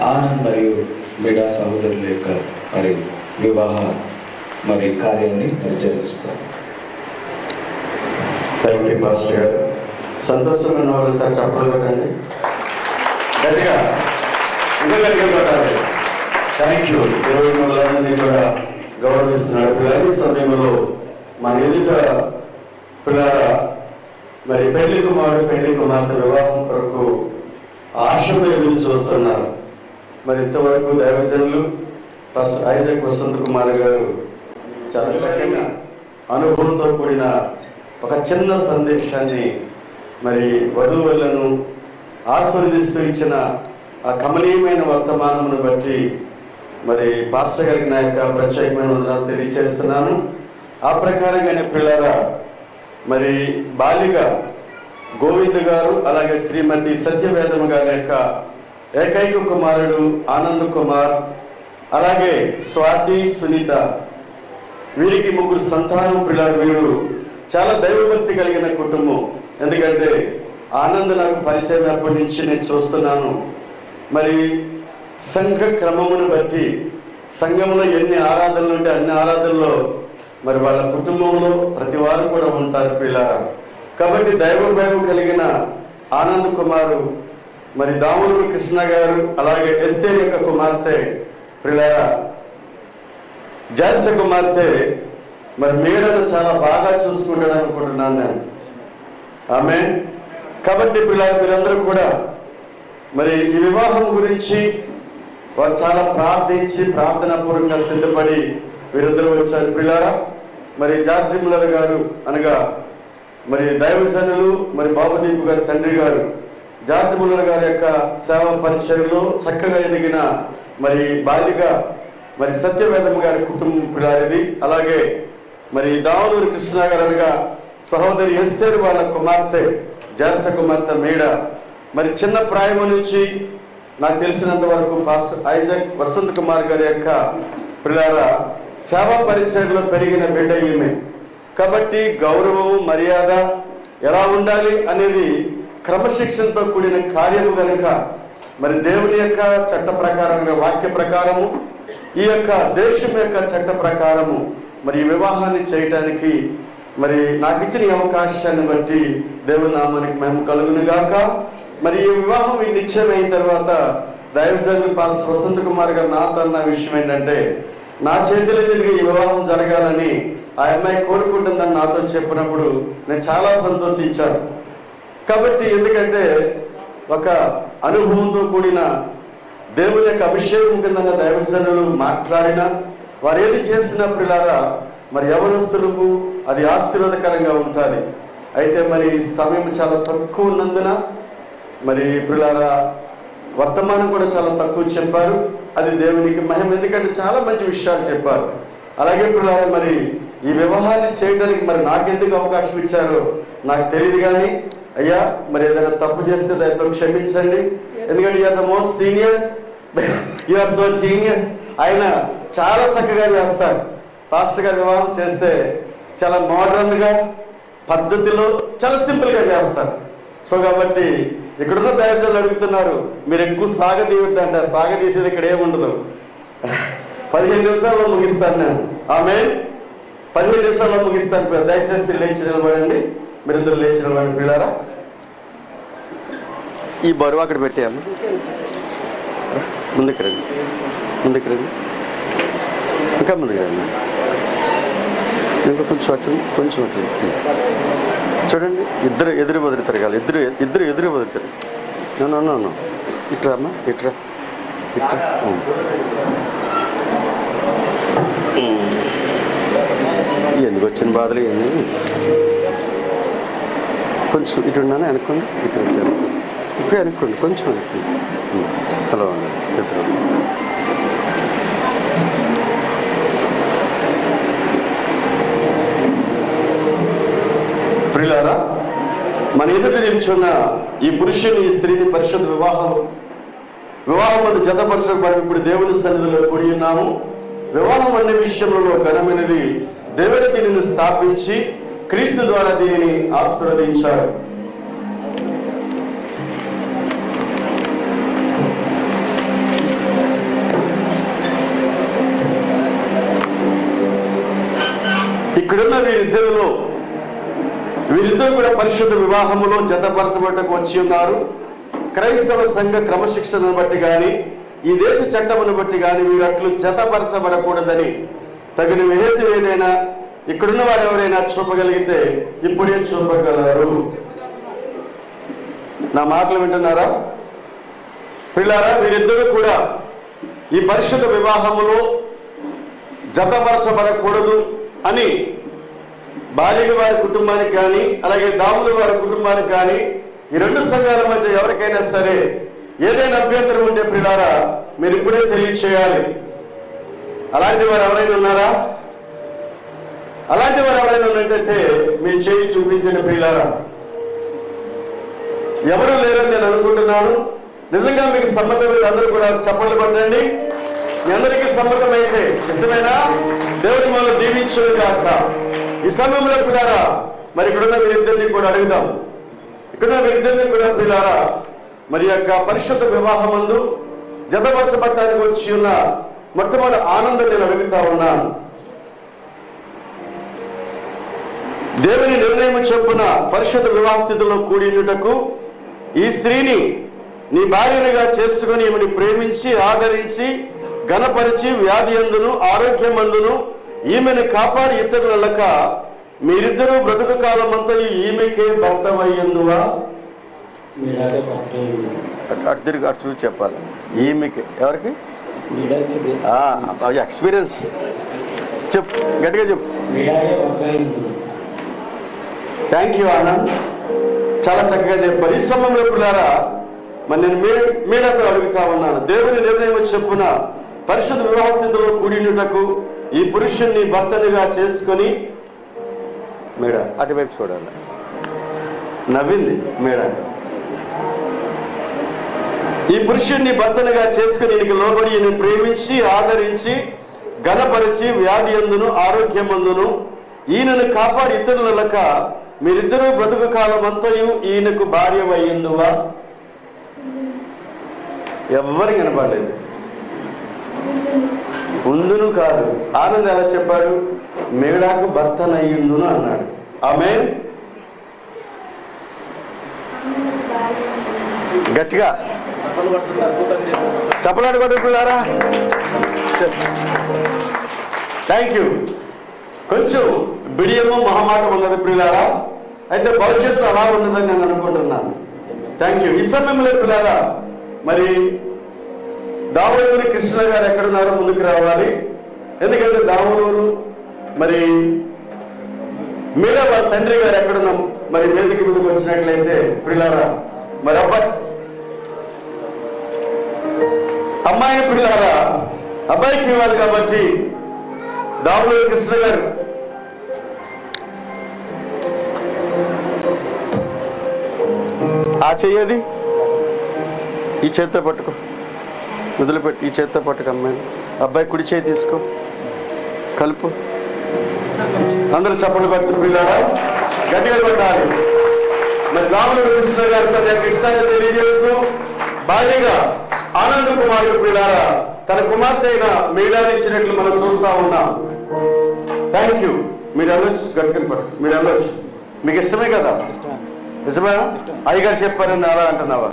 Speaker 3: ఆనంద్ మరియు బిడా సహోదరుల యొక్క మరి వివాహ మరి కార్యాన్ని జరిపిస్తారు.
Speaker 5: థ్యాంక్ యూ మాస్టర్ గారు. సంతోషంగా ఉన్న వాళ్ళు సార్ చెప్పడం కదండి, గట్టిగా ఇంకా గట్టిగా పెట్టాలి. Thank you. ఈరోజు మనందరినీ కూడా గౌరవిస్తున్నాడు. పిల్లల సమయంలో మన ఎదుట పిల్లల మరి పెళ్లి కుమారుడు పెళ్లి కుమార్తె వివాహం కొరకు ఆశతో ఎదురు చూస్తున్నారు. మరి ఇంతవరకు దైవజనులు ఫస్ట్ ఐజాక్ వసంత కుమార్ గారు చాలా చక్కగా అనుభవంతో కూడిన ఒక చిన్న సందేశాన్ని మరి వధువులను ఆస్వాదిస్తూ ఇచ్చిన ఆ కమనీయమైన వర్తమానమును బట్టి మరి పాస్టర్ గారికి నా యొక్క ప్రత్యేకమైన వందనాలు తెలియజేస్తున్నాను. ఆ ప్రకారంగానే పిల్లల మరి బాలిక గోవింద్ గారు అలాగే శ్రీమతి సత్యవేదమ్మ గారి యొక్క ఏకైక కుమారుడు ఆనంద్ కుమార్, అలాగే స్వాతి సునీత, వీరికి ముగ్గురు సంతానం పిల్లలు. వీరు చాలా దైవభక్తి కలిగిన కుటుంబం. ఎందుకంటే ఆనంద్ నాకు పరిచయమైనప్పటి నుంచి నేను చూస్తున్నాను. మరి సంఘ క్రమమును బట్టి సంఘంలో ఎన్ని ఆరాధనలు ఉంటే అన్ని ఆరాధనలో మరి వాళ్ళ కుటుంబంలో ప్రతి వారు కూడా ఉంటారు పిల్లలు. కాబట్టి దైవభయం కలిగిన ఆనంద్ కుమారు, మరి దాములూరు కృష్ణ గారు, అలాగే ఎస్తే యొక్క కుమార్తె పిల్లల జ్యేష్ఠ కుమార్తె మరి మేడను చాలా బాగా చూసుకుంటాడు అనుకుంటున్నాను నేను. ఆమె కాబట్టి పిల్లలు మీరందరూ కూడా మరి ఈ వివాహం గురించి వారు చాలా ప్రార్థించి ప్రార్థనాపూర్వకంగా సిద్ధపడి వీరిద్దరూ వచ్చారు పిల్లారా. మరి జార్జి ముల్లర్ గారు అనగా మరి దైవజనులు మరి బాబుదీప్ గారి తండ్రి గారు జార్జి ముల్లర్ గారి యొక్క సేవా పరిచయంలో చక్కగా ఎదిగిన మరి బాలిక మరి సత్యవేదమ్మ గారి కుటుంబం పిల్లారిది. అలాగే మరి దామలూరు కృష్ణ గారు అనగా సహోదరి ఎస్తేరు వాళ్ళ కుమార్తె, జ్యేష్ఠ కుమార్తె మీడ, మరి చిన్న ప్రాయం నుంచి నాకు తెలిసినంత వరకు పాస్టర్ ఐజాక్ వసంత్ కుమార్ గారి యొక్క పిల్లల సేవా పరిచయంలో పెరిగిన బిడ్డ ఈమె. కాబట్టి గౌరవము, మర్యాద ఎలా ఉండాలి అనేది క్రమశిక్షణతో కూడిన కార్యము కనుక మరి దేవుని యొక్క చట్ట ప్రకారంగా, వాక్య ప్రకారము, ఈ యొక్క దేశం యొక్క చట్ట ప్రకారము మరి ఈ వివాహాన్ని చేయటానికి మరి నాకు ఇచ్చిన ఈ అవకాశాన్ని బట్టి దేవుని నామానికి మేము కలుగును గాక. మరి ఈ వివాహం నిశ్చయమైన తర్వాత దైవజనులు పాస్టర్ వసంత్ కుమార్ గారు నాతో అన్న విషయం ఏంటంటే, నా చేతిలో తిరిగి ఈ వివాహం జరగాలని ఆ అమ్మాయి కోరుకుంటుందని నాతో చెప్పినప్పుడు నేను చాలా సంతోషించాను. కాబట్టి ఎందుకంటే ఒక అనుభవంతో కూడిన దేవుని యొక్క అభిషేకం కింద దైవజనులు మాట్లాడినా, వారు ఏది చేసినా పిల్లారా మరి యవనస్తులకు అది ఆశీర్వాదకరంగా ఉంటుంది. అయితే మరి సమయం చాలా తక్కువ ఉన్నందున మరి పిల్లారా వర్తమానం కూడా చాలా తక్కువ చెప్పారు. అది దేవునికి మహిమ, ఎందుకంటే చాలా మంచి విషయాలు చెప్పారు. అలాగే పిల్లారా మరి ఈ వివాహాన్ని చేయడానికి మరి నాకెందుకు అవకాశం ఇచ్చారో నాకు తెలియదు. కానీ అయ్యా మరి ఏదైనా తప్పు చేస్తే దాంతో క్షమించండి. ఎందుకంటే you're the most senior, you're so genius. ఆయన చాలా చక్కగా చేస్తారు. పాస్టర్ గారి వివాహం చేస్తే చాలా మోడర్న్ గా, పద్ధతిలో, చాలా సింపుల్ గా చేస్తారు. సో కాబట్టి ఇక్కడున్న దైవజనులు అడుగుతున్నారు, మీరు ఎక్కువ సాగదీయొద్దు అంటారు. సాగదీసేది ఇక్కడ ఏముండదు. 15 నిమిషాల్లో ముగిస్తాను నేను. ఆమేన్. 15 నిమిషాల్లో ముగిస్తాను. దయచేసి లేచి నిలబడండి. మీరిద్దరు లేచి నిలబడండి పిల్లారా. ఈ బరువు అక్కడ పెట్టాము. ముందుకు రండి, ముందుకు రండి, ఇంకా ముందుకు రండి. ఇంకా కొంచెం అటు, కొంచెం అటు. చూడండి, ఇద్దరు ఎదురు వదిలి తిరగాలి. ఇద్దరు ఎదురు వదిలి తిరగాలి. నో ఇట్రా అమ్మా, ఇట్రా ఇట్రా. ఎందుకు వచ్చిన బాధలు ఇవన్నీ. కొంచెం ఇటు ఉన్నాను అనుకోండి, ఇటు ఇప్పుడు అనుకోండి, కొంచెం అనుకోండి. హలో అండి, ఇద్దరు. ప్రియులారా, మన ఎదుట నిల్చున్న ఈ పురుషుని, ఈ స్త్రీని పరిశుద్ధ వివాహం అది జతపరచడం మనం ఇప్పుడు దేవుని సన్నిధిలో కూడి ఉన్నాము. వివాహం అనే విషయంలో ఘనమైనది. దేవుడు దీనిని స్థాపించి క్రీస్తు ద్వారా దీనిని ఆశీర్వదించాడు. ఇక్కడున్న వీరిద్దరు కూడా పరిశుద్ధ వివాహములో జతపరచబడటకు వచ్చి ఉన్నారు. క్రైస్తవ సంఘ క్రమశిక్షణను బట్టి కానీ, ఈ దేశ చట్టమును బట్టి కానీ వీరు అట్లు జతపరచబడకూడదని తగిన విధేయత ఏదైనా ఇక్కడున్న వారు ఎవరైనా చూపగలిగితే ఇప్పుడే చూపగలరు. నా మాటలు వింటున్నారా పిల్లారా? వీరిద్దరూ కూడా ఈ పరిశుద్ధ వివాహములో జతపరచబడకూడదు అని బాలిక వారి కుటుంబానికి కానీ, అలాగే దాముల వారి కుటుంబానికి కానీ, ఈ రెండు సంఘాల మధ్య ఎవరికైనా సరే ఏదైనా అభ్యంతరం ఉంటే పిల్లారా మీరు ఇప్పుడే తెలియచేయాలి. అలాంటి వారు ఎవరైనా ఉన్నారా? అలాంటి వారు ఎవరైనా ఉన్నట్టయితే మీ చేయి చూపించండి పిల్లారా. ఎవరు లేరని నేను అనుకుంటున్నాను. నిజంగా మీకు సమ్మతమైన అందరూ కూడా చప్పట్లు కొట్టండి. మీ అందరికీ సమ్మతమైతే ఇష్టమైనా దేవుడి మనం దీవించదు కాక. ఈ సమయంలో పిల్లారా మరి ఇక్కడున్న వీరిద్దరిని కూడా అడుగుదాం. ఇక్కడున్న వీరిద్దరిని కూడా పిల్లారా మరి యొక్క పరిశుద్ధ వివాహమందు జతపరచబడటానికి వచ్చి ఉన్న మొట్టమొదటి ఆనందం నేను అడుగుతా ఉన్నాను. దేవుని నిర్ణయం చొప్పున పరిశుద్ధ వివాహ స్థితిలో కూడినటకు ఈ స్త్రీని నీ భార్యగా చేసుకుని ఈమెను ప్రేమించి, ఆదరించి, ఘనపరిచి, వ్యాధి అందును ఆరోగ్యమందును ఈమెను కాపాడి ఇతరులక మీరిద్దరూ బ్రతుకు కాలం అంతా ఈమెకే భర్తవయ్యందువా? అటు తిరిగి అటు చూసి చెప్పాలి. ఈమెకి ఎవరికి? ఎక్స్పీరియన్స్ చెప్పు, గట్టిగా చెప్పు. థ్యాంక్ యూ ఆనంద్, చాలా చక్కగా చెప్పారు. ఈ సమయంలో పిల్లారా మరి నేను మీడతో అడుగుతా ఉన్నాను. దేవుని నిర్ణయం చెప్పున పరిశుద్ధ వివాహ స్థితిలో కూడినటకు ఈ పురుషుణ్ణి భర్తనిగా చేసుకొని మేడ అటువైపు చూడాలి. నవ్వింది మేడ. ఈ పురుషుణ్ణి భర్తనుగా చేసుకుని ఈయనకి లోబడి ఈయన ప్రేమించి ఆదరించి ఘనపరిచి వ్యాధి అందును ఆరోగ్యమందును ఈయనను కాపాడి ఇతరులక మీరిద్దరూ బ్రతుకు కాలం అంతయు ఈయనకు భార్య అయ్యిందువా? ఎవ్వరు కనపడలేదు. ఉందును కాదు, ఆనంద్ ఎలా చెప్పాడు? మేడాకు భర్తనయ్యిందును అన్నాడు. ఆమేన్. గట్టిగా చప్పలాడు కొట్టుకున్నారా? Thank you. కొంచెం బిడియము మొహమాటం ఉన్నది పిల్లారా, అయితే భవిష్యత్తు అలా ఉన్నదని నేను అనుకుంటున్నాను. Thank you. ఈ సమయంలో పిల్లారా, మరి దావూరు కృష్ణ గారు ఎక్కడున్నారో ముందుకు రావాలి. ఎందుకంటే దావూరు మరి మీద వాళ్ళ తండ్రి గారు ఎక్కడున్నాం మరి వేదిక ముందుకు వచ్చినట్లయితే పిల్లారా, మరి అమ్మాయిని పిల్లారా అబ్బాయికి ఇవ్వాలి కాబట్టి దావూరు కృష్ణ గారు ఆ చెయ్యది ఈ చేత్తో పట్టుకో, వదిలిపెట్టి ఈ చేత్తో పట్టుకు అమ్మాయిని. అబ్బాయి కుడి చేయి తీసుకో, కలుపు. అందరూ చప్పట్లు పట్టుకుని పిల్లారా గట్టిగా కొట్టాలి. మరి దావూరు కృష్ణ గారు తన యొక్క ఇష్టాన్ని తెలియజేస్తూ భార్యగా ఆనంద్ కుమారుడు పిల్లారా తన కుమార్తె అయిన మేడాని ఇచ్చినట్లు మనం చూస్తా ఉన్నాం. Thank you. మీరు వెళ్ళొచ్చు, గట్టిగా పట్టు. మీరు వెళ్ళొచ్చు, మీకు ఇష్టమే కదా? నిజమేనా? అయ్యగారు చెప్పారని అలా అంటున్నావా?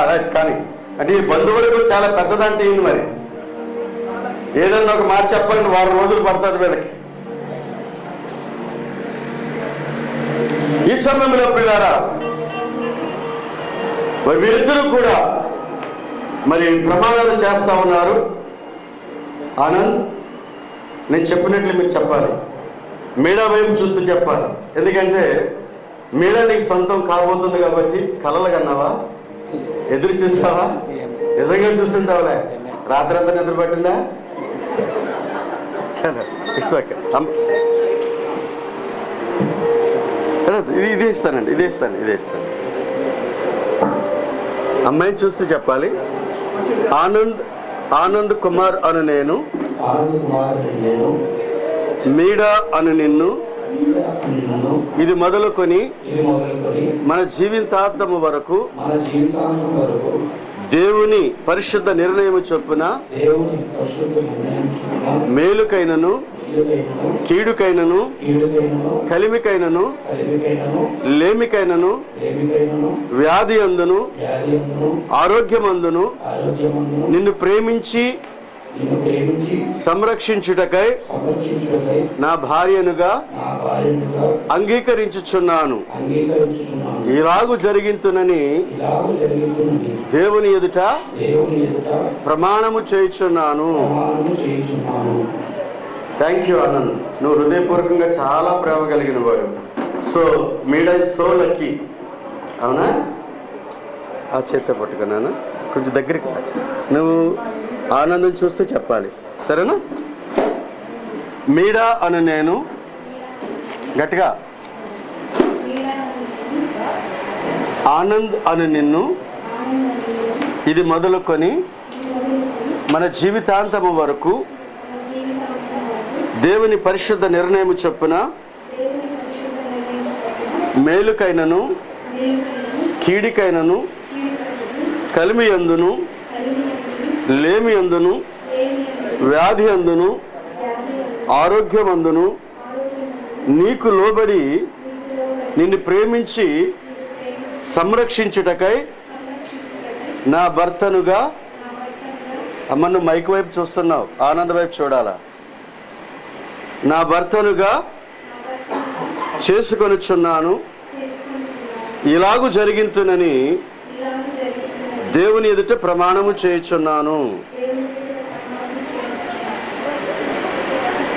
Speaker 5: రైట్. కానీ అంటే ఈ బంధువులకు చాలా పెద్దదంటే ఏంటి మరి? ఏదన్నా ఒక మాట చెప్పాలని 6 రోజులు పడుతుంది వీళ్ళకి. ఈ సమయంలో పిల్లారా మరి వీరిద్దరూ కూడా మరి ప్రమాణాలు చేస్తా ఉన్నారు. ఆనంద్, నేను చెప్పినట్లు మీరు చెప్పాలి. మేడా వైపు చూస్తూ చెప్పాలి. ఎందుకంటే మేడా నీకు సొంతం కాబోతుంది కాబట్టి. కలలు కన్నావా? ఎదురు చూస్తావా? నిజంగా చూస్తుంటావులే. రాత్రి అంతా నిద్ర పట్టిందా? ఇదే ఇస్తానండి, ఇదే ఇస్తాను. అమ్మాయిని చూస్తూ చెప్పాలి. ఆనంద్ కుమార్ అను నేను, మీడా అను నిన్ను, ఇది మొదలుకొని మన జీవితాంతము వరకు దేవుని పరిశుద్ధ నిర్ణయము చొప్పున మేలుకైనను కీడుకైనను కలిమికైనను లేమికైనను వ్యాధి అందును ఆరోగ్యమందును నిన్ను ప్రేమించి సంరక్షించుటకై నా భార్యనుగా అంగీకరించుచున్నాను. ఇలాగు జరిగింతునని దేవుని ఎదుట ప్రమాణము చేయుచున్నాను. థ్యాంక్ యూ ఆనంద్, నువ్వు హృదయపూర్వకంగా చాలా ప్రేమ కలిగిన వాడు. సో మీడా ఇస్ సో లక్కీ. అవునా? ఆ చేత పట్టుకున్నాను, కొంచెం దగ్గరికి. నువ్వు ఆనందం చూస్తూ చెప్పాలి, సరేనా? మీడా అను నేను, గట్టిగా. ఆనంద్ అను నిన్ను, ఇది మొదలుకొని మన జీవితాంతము వరకు దేవుని పరిశుద్ధ నిర్ణయము చొప్పున మేలుకైనను కీడికైనను కలిమి అందును లేమి అందును వ్యాధి అందును ఆరోగ్యమందును నీకు లోబడి నిన్ను ప్రేమించి సంరక్షించుటకై నా భర్తనుగా. అమ్మ, నువ్వు మైక్ వైపు చూస్తున్నావు, ఆనంద్ వైపు చూడాలా. నా భర్తనుగా చేసుకొనుచున్నాను. ఇలాగు జరిగింతునని దేవుని ఎదుట ప్రమాణము చేయుచున్నాను.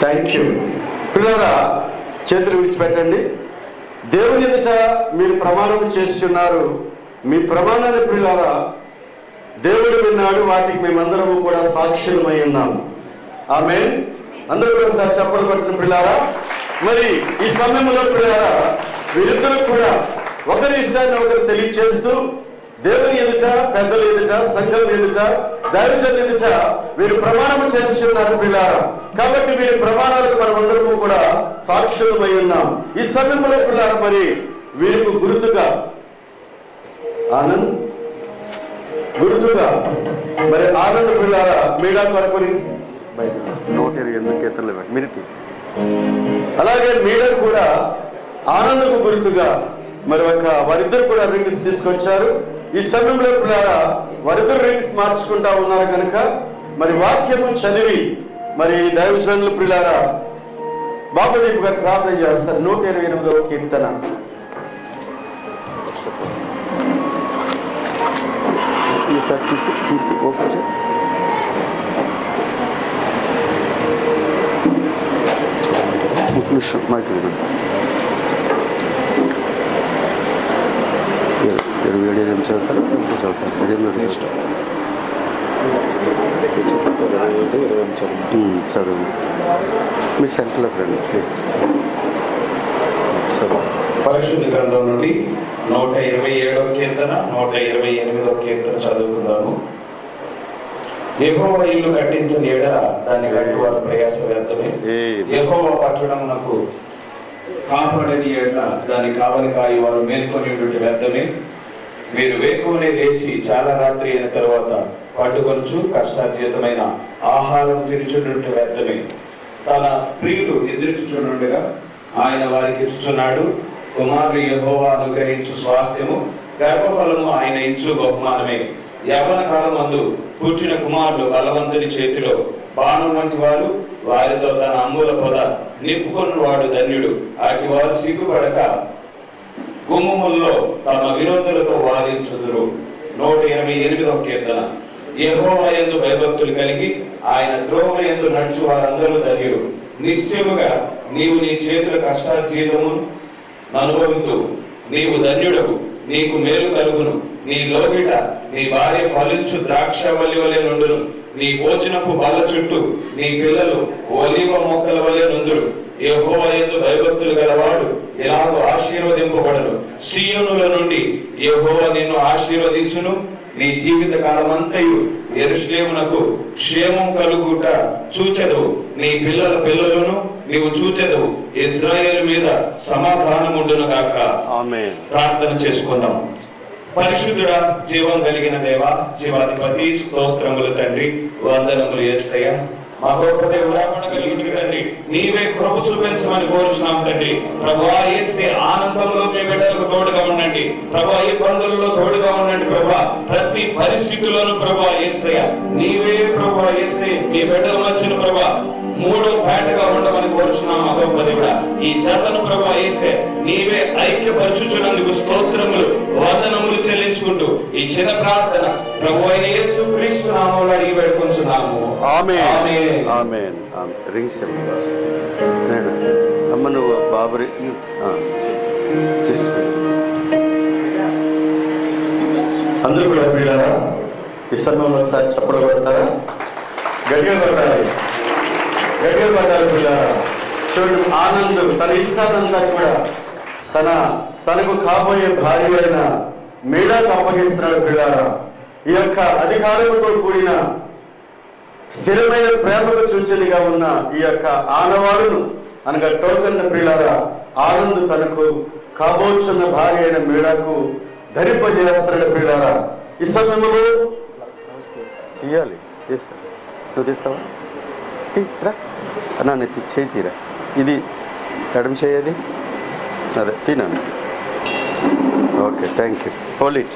Speaker 5: Thank you. పిల్లరా, చేతులు విడిచిపెట్టండి. దేవుని ఎదుట మీరు ప్రమాణం చేస్తున్నారు. మీ ప్రమాణాన్ని పిల్లరా దేవుడు విన్నాడు. వాటికి మేమందరము కూడా సాక్షులమై ఉన్నాము. ఆమేన్. అందరూ కూడా ఒకసారి చప్పట్లు కొట్టిన పిల్లారా మరి ఈ సమయంలో కూడా వీరిద్దరు కూడా ఒకరి ఇష్టాన్ని ఒకరు తెలియచేస్తూ దేవుని ఎదుట, పెద్దల ఎదుట, సంఘం ఎదుట, దైవజనుల ఎదుట వీరు ప్రమాణం చేస్తున్నారు పిల్లారా. కాబట్టి వీరి ప్రమాణాలకు మనం అందరము కూడా సాక్షులమై ఉన్నాం. ఈ సమయంలో పిల్లారా మరి వీరికి గుర్తుగా ఆనంద్ మరి ఆనంద్ పిల్లారా మీడా కొరకొని 128 కీర్తనలు మీరు తీసి అలాగే మీడా కూడా ఆనందకు గుర్తుగా మరి వారిద్దరు కూడా రింగ్స్ తీసుకొచ్చారు. ఈ సమయంలో పిల్లారా వారిద్దరు రింగ్స్ మార్చుకుంటా ఉన్నారు కనుక మరి వాక్యము చదివి మరి దైవజనులు పిల్లారా బాబుదీప్ గారు ప్రార్థన చేస్తారు. 128వ కీర్తన. తీసి ఓపెన్ చేయి. ఒక నిమిషం మైక్ 27 నిమిషాలు చదువుతారు. ఇష్టం చదువు మీ సెంటర్లో రండి ప్లీజ్. చదువు.
Speaker 3: పరిశుద్ధ గ్రంథం నుండి 127వ కీర్తన 128వ కీర్తన చదువుకుందాము. యెహోవా ఇల్లు కట్టించని ఎడల దాన్ని కట్టి వారు ప్రయాస వ్యర్థమే. యెహోవా పట్టణమునకు కాపాడని ఎడల దాన్ని కావలి కాయి వారు మేల్కొని వ్యర్థమే. మీరు వేకువనే లేచి చాలా రాత్రి అయిన తర్వాత పట్టుకొనుచు కష్టార్జితమైన ఆహారం తిరుచుండు వ్యర్థమే. తన ప్రియులు ఎదురుచుండగా ఆయన వారికి ఇస్తున్నాడు. కుమారుడు యెహోవా అనుగ్రహించు స్వాస్థ్యము, గర్భఫలము ఆయన ఇచ్చు బహుమానమే. యవ్వన కాలమందు పుట్టిన కుమారులు బలవంతుని చేతిలో బాణం వంటి వారు, వారితో తన అమ్ముల పొద నిప్పుకొన్న వాడు ధన్యుడు. అటు వారు సిగ్గుపడక గుమ్మముల్లో తమ విరోధులతో వాదించుదురు. 128వ కీర్తన. యెహోవా యందు భయభక్తులు కలిగి ఆయన త్రోవల యందు నడుచు వారందరూ ధన్యుడు. నిశ్చయముగా నీవు నీ చేతుల కష్టార్జితమును అనుభవిస్తూ నీవు ధన్యుడవు. నీకు మేలు కలుగును. నీ లోగిట నీ భార్య ఫలించు ద్రాక్షవల్లి వలె నుండును. నీ భోజనపు బల్ల చుట్టూ నీ పిల్లలు ఒలీవ మొక్కల వలె నుందురు. యెహోవా యందు భయభక్తులు గలవాడు ఎలాగో ఆశీర్వదింపబడను. సీయోనుల నుండి యెహోవా నిన్ను ఆశీర్వదించును. నీ జీవిత కాలమంతయు యెరూషలేమునకు క్షేమం కలుగుట చూచెదవు. నీ పిల్లల పిల్లలను నీవు చూచెదవు. ఇశ్రాయేలు మీద సమాధానముండును గాక. ఆమేన్. ప్రార్థన చేసుకుందాం. పరిశుద్ధుడా, జీవం కలిగిన దేవా, జీవాధిపతి, స్తోత్రములు తండ్రి, వందనములు యేసయ్య. మా గొప్ప దేవుడా, తండ్రి నీవే కృప చూపించమని కోరుచున్నాం తండ్రి. ప్రభువా యేసే ఆనందంలో మీ బిడ్డలకు తోడుగా ఉండండి. ప్రభువా ఇబ్బందులలో తోడుగా ఉండండి. ప్రభువా ప్రతి పరిస్థితుల్లోనూ ప్రభువా యేసయ్య నీవే ప్రభువా యేసే మీ బిడ్డల మధ్యన ప్రభువా మూడో పేటగా ఉండమని కోరుచున్నాం. మా గొప్ప దేవుడా, ఈ జతను ప్రభువా యేసే నీవే ఐక్యపరచుచున్నందుకు స్తోత్రములు వందనములు చెల్లించుకుంటూ ఈ చిన్న ప్రార్థన ప్రభువా యేసు క్రీస్తు నామములో అడిగి వేడుకొంచున్నాము. ఆమేన్. ఆమేన్. రింగ్స్ అమ్మ నువ్వు బాబు అందరూ కూడా వీళ్ళారా ఈ సమయంలో ఒకసారి చప్పట్లు కొడతారా? గట్టిగా కొట్టాలి, గట్టిగా కొట్టాలి పిల్లారా. చూడు, ఆనంద్ తన ఇష్టానంతా కూడా తనకు కాబోయే భార్య అయిన మీడాకు అప్పగిస్తున్నాడు పిల్లారా. ఈ యొక్క అధికారంతో కూడిన స్థిరమైన ప్రేమకు సూచనగా ఉన్న ఈ యొక్క ఆనవాడును అనగా టోకన్న పిల్లారా ఆనంద్ తనకు కాబోచున్న భార్య అయిన మీడాకు ధరింపజేస్తున్నాడు పిల్లారా. ఈ సమయంలో తీయాలి, తీస్తా, నువ్వు తీస్తావా? అన్నా నెత్తి చేయి తీరా, ఇది ఎడమ చేయది అదే తినాను. Okay, thank you. Hold it.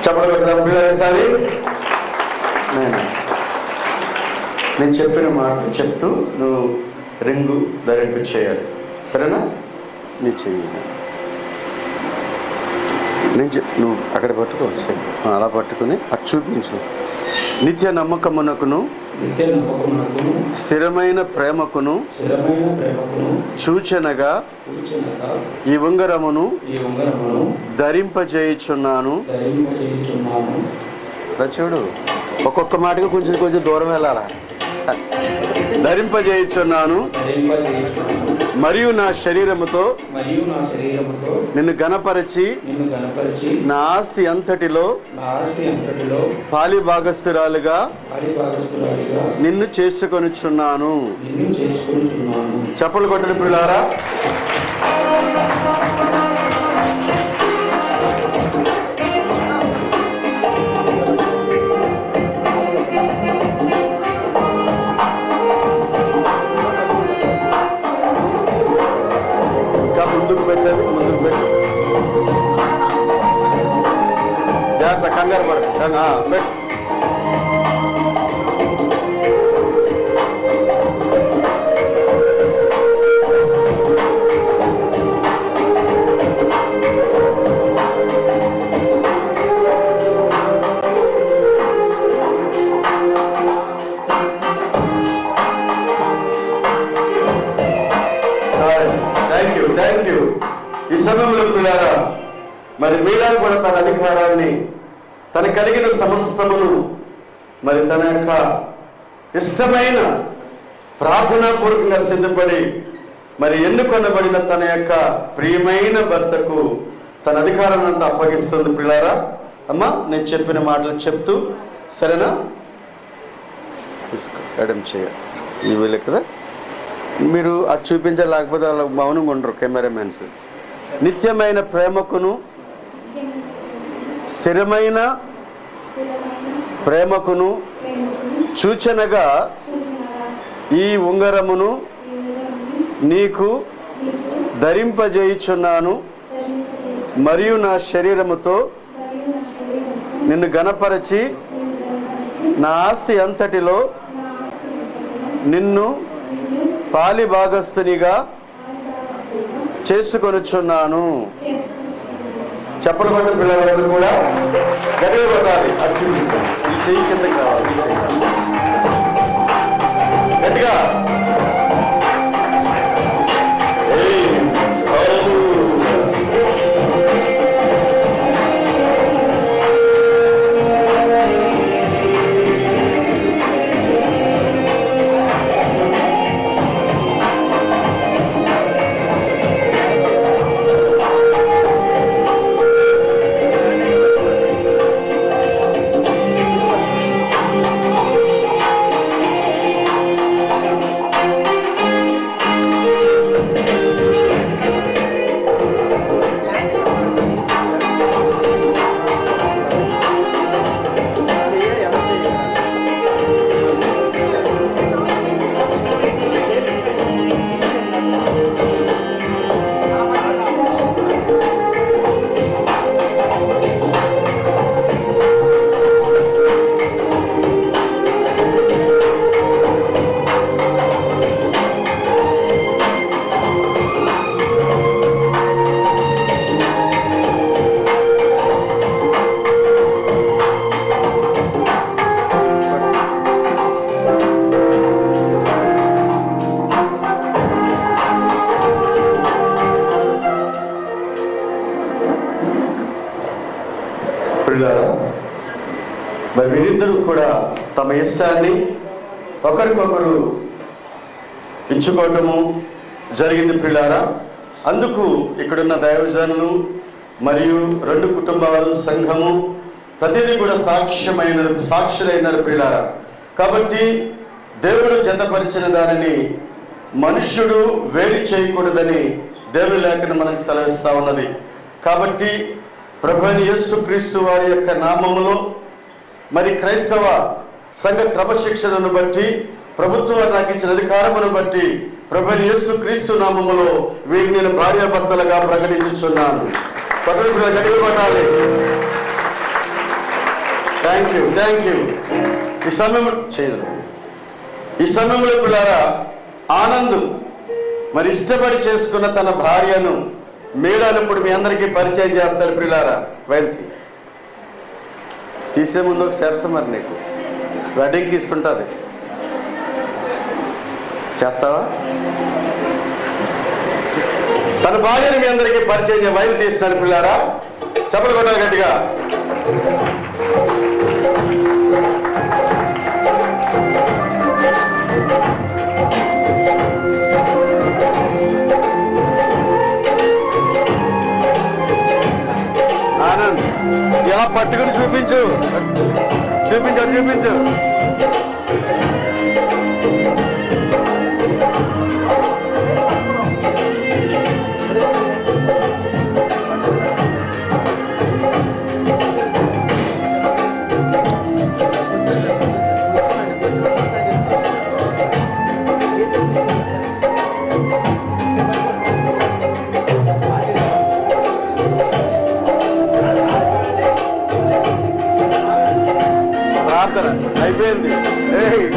Speaker 3: చెప్పడం పిల్లసారి నేను చెప్పిన మాట చెప్తూ నువ్వు రింగు ధరింపు చేయాలి, సరేనా? నీ చెయ్యి నువ్వు అక్కడ పట్టుకోవచ్చు, అలా పట్టుకుని అటు చూపించు. నిత్య నమ్మకమునకును స్థిరమైన ప్రేమకును సూచనగా ఈ ఉంగరమును ధరింపజేయుచున్నాను. చూడు, ఒక్కొక్క మాటగా కొంచెం కొంచెం దూరం వెళ్ళాలా.
Speaker 5: ధరింపజేయుచున్నాను మరియు నా శరీరముతో నిన్ను గణపరచి నా ఆస్తి అంతటిలో పాలి భాగస్థురాలుగా నిన్ను చేసుకొనుచున్నాను. చప్పలు కొట్టండి ప్రియులారా. ముందుకు పెట్టండి, ముందుకు పెట్టు. జాగ్రత్త, కంగారు పడ పెట్టు. Thank you. ఈ సమయంలో పిల్లారా, మరి మీరా కూడా తన అధికారాన్ని, తన కలిగిన సమస్తమును, మరి తన యొక్క ఇష్టమైన ప్రార్థనాపూర్వకంగా సిద్ధపడి మరి ఎన్నుకొనబడిన తన యొక్క ప్రియమైన భర్తకు తన అధికారాన్ని అంతా అప్పగిస్తుంది. పిల్లారా, అమ్మా నేను చెప్పిన మాటలు చెప్తూ, సరేనా? ఎడం చేయాలి వీళ్ళే కదా, మీరు అది చూపించాలి, లేకపోతే వాళ్ళ మౌనంగా ఉండరు కెమెరామెన్స్. నిత్యమైన ప్రేమకును స్థిరమైన ప్రేమకును సూచనగా ఈ ఉంగరమును నీకు ధరింపజేయుచున్నాను మరియు నా శరీరముతో నిన్ను గణపరచి నా ఆస్తి అంతటిలో నిన్ను పాలి భాగస్థునిగా చేసుకొనుచున్నాను. చెప్పలు పడిన పిల్లలందరూ కూడా గడియ పడాలి. అది చూపిస్తాను. ఈ చెయ్యి కిందకి రావాలి, ఈ చెయ్యి గట్టిగా. మరి వీరిద్దరూ కూడా తమ ఇష్టాన్ని ఒకరికొకరు ఇచ్చుకోవటము జరిగింది ప్రియులారా. అందుకు ఇక్కడున్న దైవజనులు మరియు రెండు కుటుంబాలు, సంఘము ప్రతిదీ కూడా సాక్షులైనారు ప్రియులారా. కాబట్టి దేవుడు జతపరిచిన దానిని మనుష్యుడు వేరు చేయకూడదని దేవుని లేఖనం మనకు సెలవిస్తా ఉన్నది. కాబట్టి ప్రభువైన యేసుక్రీస్తు వారి యొక్క నామములో మరి క్రైస్తవ సంఘ క్రమశిక్షణను బట్టి, ప్రభుత్వం నాకు ఇచ్చిన అధికారమును బట్టి ప్రభువైన యేసుక్రీస్తు నామములో వీరిని నేను భార్యాభర్తలుగా ప్రకటించుచున్నాను. పట్టాలి. Thank you. ఈ సమయంలో పిల్లారా, ఆనంద్ మరి ఇష్టపడి చేసుకున్న తన భార్యను మేడానప్పుడు మీ అందరికీ పరిచయం చేస్తారు పిల్లారా. వెళ్తే తీసే ముందు ఒక షరతు, మరి నీకు వెడ్డింగ్కి ఇస్తుంటుంది, చేస్తావా? తన భార్యను మీ అందరికీ పరిచయం వైపు తీస్తున్నాడు పిల్లారా. చెప్పలు కొట్టాలి గట్టిగా. పట్టుకుని చూపించు చూపించు చూపించు. ప్రార్థన అయిపోయింది.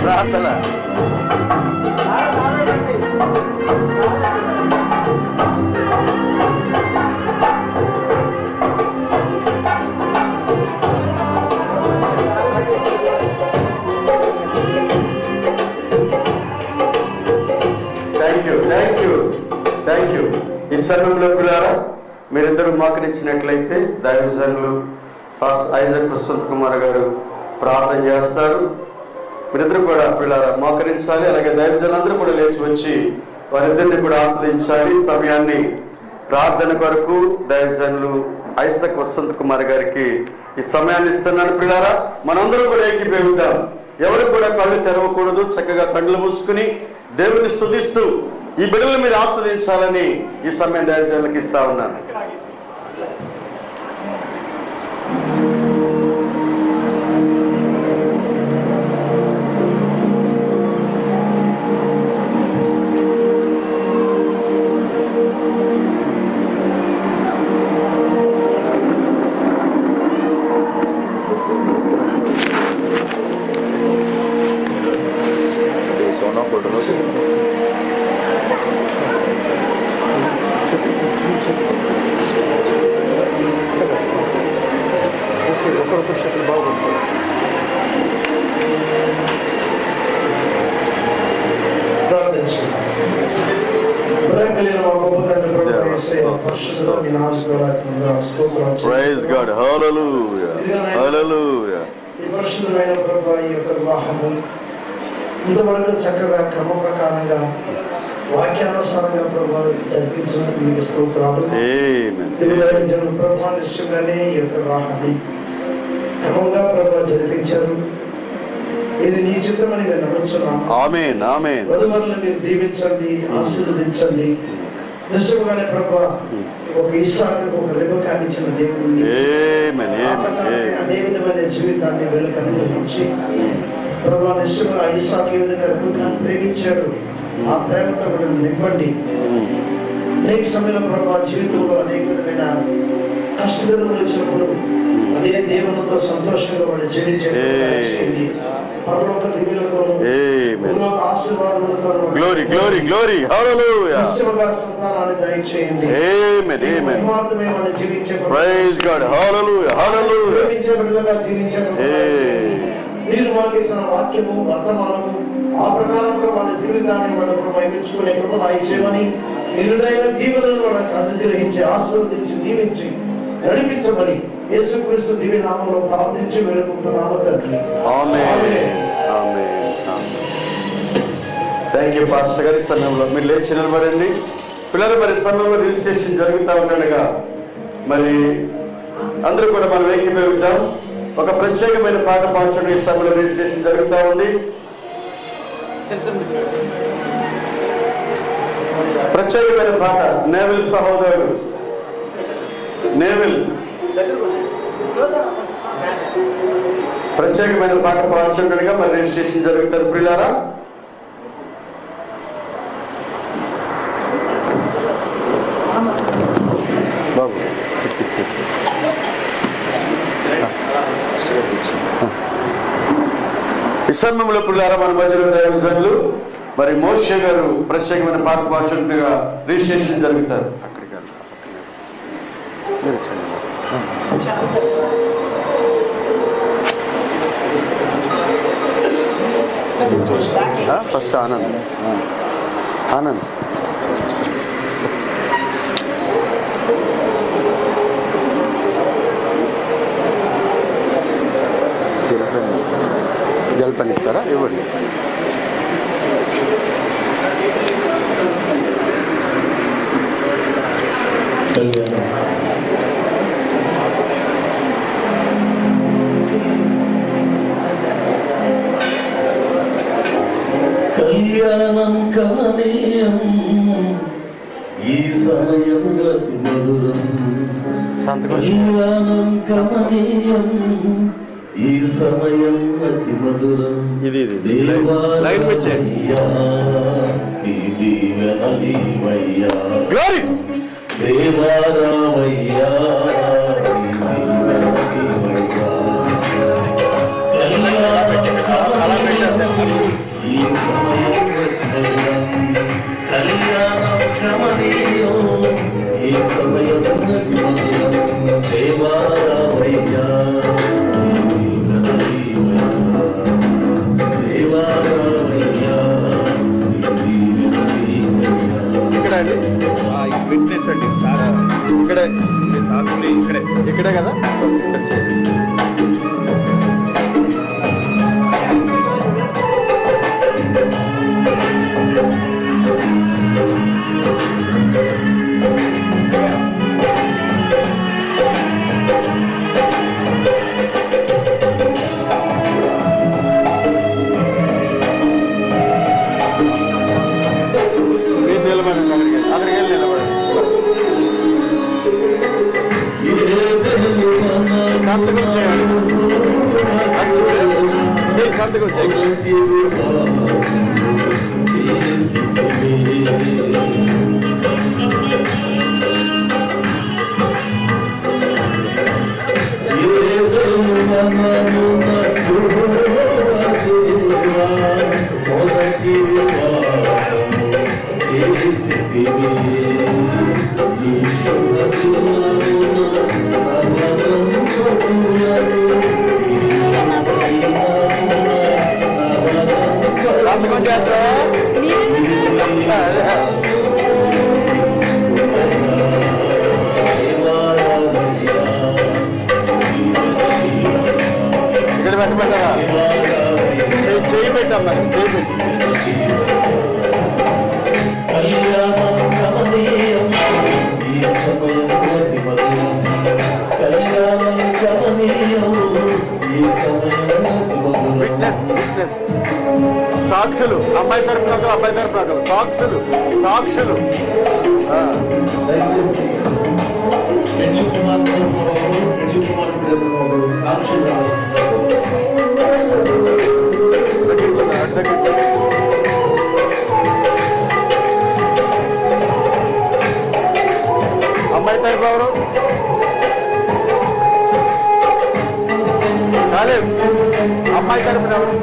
Speaker 5: ప్రార్థన థ్యాంక్ యూ. ఈ సమయంలో పిల్లారా మీరిద్దరూ మోకరించినట్లయితే దైవజనులు ఐజక్ ప్రశాంత్ కుమార్ గారు ప్రార్థన చేస్తారు. మీరిద్దరు కూడా పిల్లారా మోకరించాలి. అలాగే దైవజనులందరూ కూడా లేచి వచ్చి వారిద్దరిని కూడా ఆస్వాదించాలి. సమయాన్ని ప్రార్థన కొరకు దైవజనులు ఐజక్ ప్రశాంత్ కుమార్ గారికి ఈ సమయాన్ని ఇస్తున్నాను. పిల్లారా మనందరూ కూడా ఏకీభవిద్దాం. ఎవరు కూడా కళ్ళు తెరవకూడదు. చక్కగా కళ్ళు మూసుకుని దేవుని స్తుతిస్తూ ఈ బిడ్డలు మీరు ఆస్వాదించాలని ఈ సమయం దైవజనులకు ఇస్తా ఉన్నాను. Praise God. Hallelujah. Hallelujah.
Speaker 6: ఇంతవరకు చక్కగా క్రమ ప్రకారంగా వాక్యానుసారంగా ప్రభావం జరిపించినందుకు మీకు స్తోత్రాలు. ప్రభావం ఇష్టంగానే ఈ యొక్క వివాహాన్ని క్రమంగా ప్రభావం జరిపించారు. ఇది నీ చిత్తమని నేను నమ్ముతున్నాను.
Speaker 5: ఆమేన్ ఆమేన్.
Speaker 6: వధువరులను మీరు దీవించండి, ఆశీర్వదించండి. నిజంగానే ప్రభావ ఒక ఇస్సాకుకు ఒక రెబెక్కాను ఇచ్చిన దేవుడు అదే విధమైన జీవితాన్ని వెలుకరించి ప్రభావ నిశ్చయంగా ఇస్సాకు ఏ విధంగా ప్రేమించాడు ఆ ప్రేమతో కూడా నింపండి. అనేక సమయంలో ప్రభావ జీవితంలో అనేక విధమైన కష్టదినములు వచ్చినప్పుడు అదే దేవునితో సంతోషంగా వాళ్ళు జీవించేది పరలోక దివ్యులతో ఆశీర్వాదాలతో సంతానాన్ని దయచేయండి. జీవించే మీరు వాళ్ళకి ఇచ్చిన వాక్యము వర్తమానము ఆ ప్రకారంగా వాళ్ళ జీవితాన్ని వాళ్ళకు వైపించుకునే కృప దయచేయమని నిరుడైన దీవెనలను వాళ్ళకి అనుగ్రహించి ఆశీర్వదించి దీవించి నడిపించమని యేసుక్రీస్తు దివ్య నామములో ప్రార్థించి వేడుకుంటున్నాము తండ్రి.
Speaker 5: థ్యాంక్ యూ పాస్టర్ గారి. సమయంలో మీరు లేచి నిలబడండి. పిల్లలు మరి సమయంలో రిజిస్ట్రేషన్ జరుగుతూ ఉండగా మరి అందరూ కూడా మనం ఏకీభవిద్దాం. ఒక ప్రత్యేకమైన పాట పాల్చడం ఈ సమయంలో రిజిస్ట్రేషన్ జరుగుతూ ఉంది. ప్రత్యేకమైన పాట నేవిల్ సహోదరుడు నేవిల్ ప్రత్యేకమైన పాట పాల్చుండగా మరి రిజిస్ట్రేషన్ జరుగుతుంది. ప్రియులారా బాబు ఈ సమయంలో పిల్లారా మన మధ్యలో దైవజనులు మరి మోషే గారు ప్రత్యేకమైన పాట పాల్చుండగా రిజిస్ట్రేషన్ జరుగుతారు. ఫస్ట్ ఆనంద్ ఆనంద్ జల్పనిస్తారా? ఇవ్వండి.
Speaker 7: ఈ సమయం అతి మధురం
Speaker 2: ఇది లైన్ వచ్చే గ్లోరీ
Speaker 7: దేవారామయ్యా కళ్యాణం క్షమనీయం ఈ సమయం దేవారామయ్యా
Speaker 2: ఇక్కడ అండి
Speaker 3: విట్నెస్ అండి సార్
Speaker 2: ఇక్కడే
Speaker 3: సాగులు
Speaker 2: ఇక్కడే కదా ఇక్కడ చేయండి. సంతకం చేయాలి సంతకం చేయాలి సంతకం చేస్తావా ఇక్కడ పెట్టమంటారా చేయి పెట్టాం మరి చేయి పెట్టి విట్నెస్ విట్నెస్ సాక్షులు అమ్మాయి తరపున అబ్బాయి తరపున సాక్షులు సాక్షులు అమ్మాయి తరపు ఎవరు కాలే అమ్మాయి తరపున ఎవరు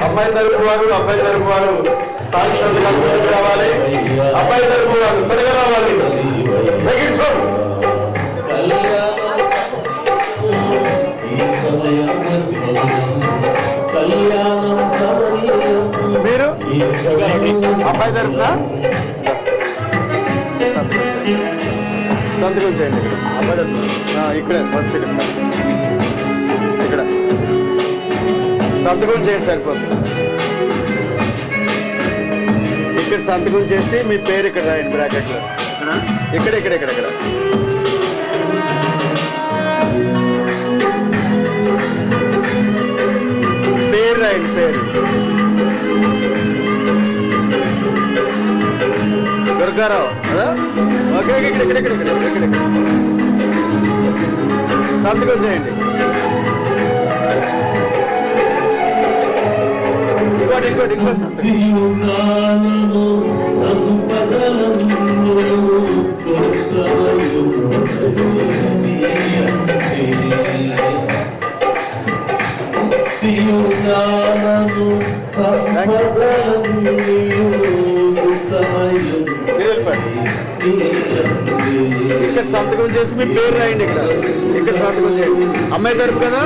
Speaker 2: అమ్మాయి తరపు వారు అబ్బాయి తరపు వారు సాక్షాత్గా ముందుకు రావాలి. అబ్బాయి తరపు వారు త్వరగా రావాలి. మీరు అబ్బాయి తరపున సంతకం చేయండి. ఇక్కడ అబ్బాయి తరపున ఇక్కడే ఫస్ట్ ఇక్కడ సంతకం చేయండి సరిపోతుంది. ఇక్కడ సంతకం చేసి మీ పేరు ఇక్కడ రాయండి బ్రాకెట్ లో. ఇక్కడ ఇక్కడ ఇక్కడ ఇక్కడ పేరు రాయండి. పేరు దుర్గారావు కదా. ఓకే ఇక్కడ ఇక్కడ ఇక్కడ ఇక్కడ ఇక్కడ ఇక్కడ సంతకం చేయండి. ఇంకోటి ఇంకోటి ఇంకో సంతకం.
Speaker 5: ఇక్కడ సంతకం చేసి మీ పేరు రాయండి. ఇక్కడ సంతకం చేయండి. అమ్మాయి తరపు కదా.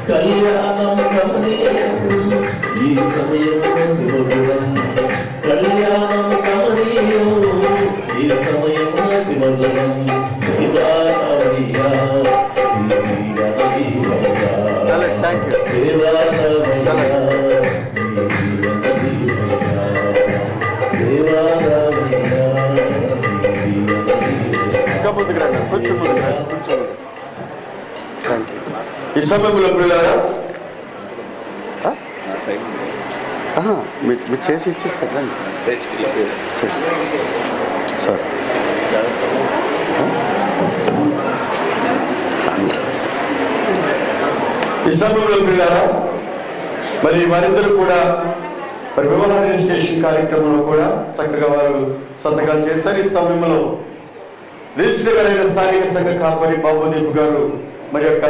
Speaker 7: కళ్యాణం ఈ సమయం కళ్యాణం ఈ సమయం
Speaker 5: థ్యాంక్ యూ. ఇంకా ముందుకు రండి, కొంచెం ముందుకు రండి, కొంచెం ముందుకు. Thank you. ఈ సమయంలో పిల్లరా మీరు చేసి ఇచ్చేసారు రండి సార్. ఈ సమయంలో పిల్లరా మరి వారిద్దరు కూడా మరి వివాహ రిజిస్ట్రేషన్ కార్యక్రమంలో కూడా చక్కగా వారు సంతకాలు చేశారు. ఈ సమయంలో రిజిస్టర్ గారైన స్థానిక సంఘ కాపరి బాబుదీప్ గారు మరి యొక్క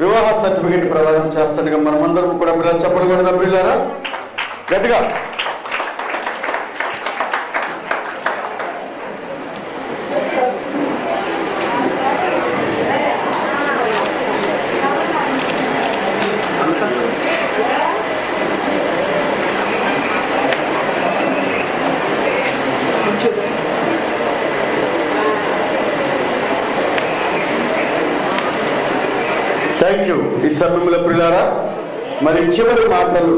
Speaker 5: వివాహ సర్టిఫికేట్ ప్రదానం చేస్తుండగా మనమందరం కూడా పిల్లలు చెప్పకూడదా పిల్లరా గట్టిగా. Thank you. ఈ సమయంలో పిల్లారా మరి చివరి మాటలు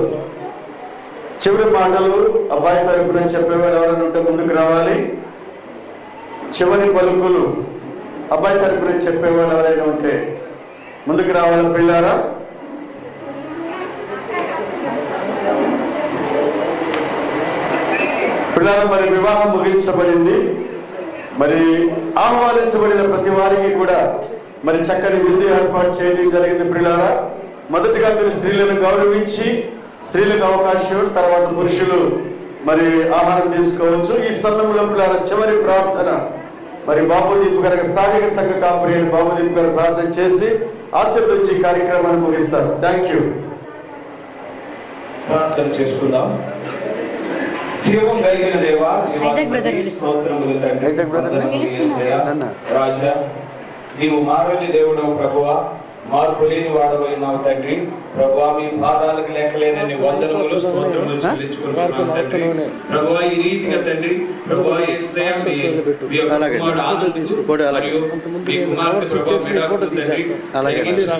Speaker 5: అబ్బాయి తరపున చెప్పేవారు ఎవరైనా ఉంటే ముందుకు రావాలి. చివరి పలుకులు అబ్బాయి తరపున చెప్పేవారు ఎవరైనా ఉంటే ముందుకు రావాలి పిల్లారా. పిల్లారా మరి వివాహం ముగించబడింది. మరి ఆహ్వానించబడిన ప్రతి వారికి కూడా మరి చక్కని విందు ఏర్పాటు చేయడం జరిగింది. పిల్లారా మొదటిగా మీరు స్త్రీలను గౌరవించి స్త్రీలకు అవకాశం, తర్వాత పురుషులు మరి ఆహారం తీసుకోవచ్చు. ఈ సమయంలో పిల్లారా చివరి ప్రార్థన మరి బాబుదీప్ గారి స్థానిక సంఘ కాపరి అయిన బాబుదీప్ గారు ప్రార్థన చేసి ఆశీర్వదించి కార్యక్రమాన్ని ముగిస్తారు. Thank you.
Speaker 1: ప్రార్థన చేసుకుందాం. జీవం కలిగిన దేవా, స్తోత్రములు తండ్రి. రాజా నీవు మారని దేవుడవు ప్రభువా, మార్పు లేని వాడవైనావు తండ్రి. ప్రభువా మీ పాదాలకు లెక్కలేనన్ని వందనములు స్తోత్రములు చెల్లించుకుంటున్నాం తండ్రి. ప్రభువా ఈ రీతిగా తండ్రి ప్రభువా యేసయ్య మీ కుమారుడు ఆనంద్ మరియు మీ కుమార్తె ప్రభువా మీరాకు తండ్రి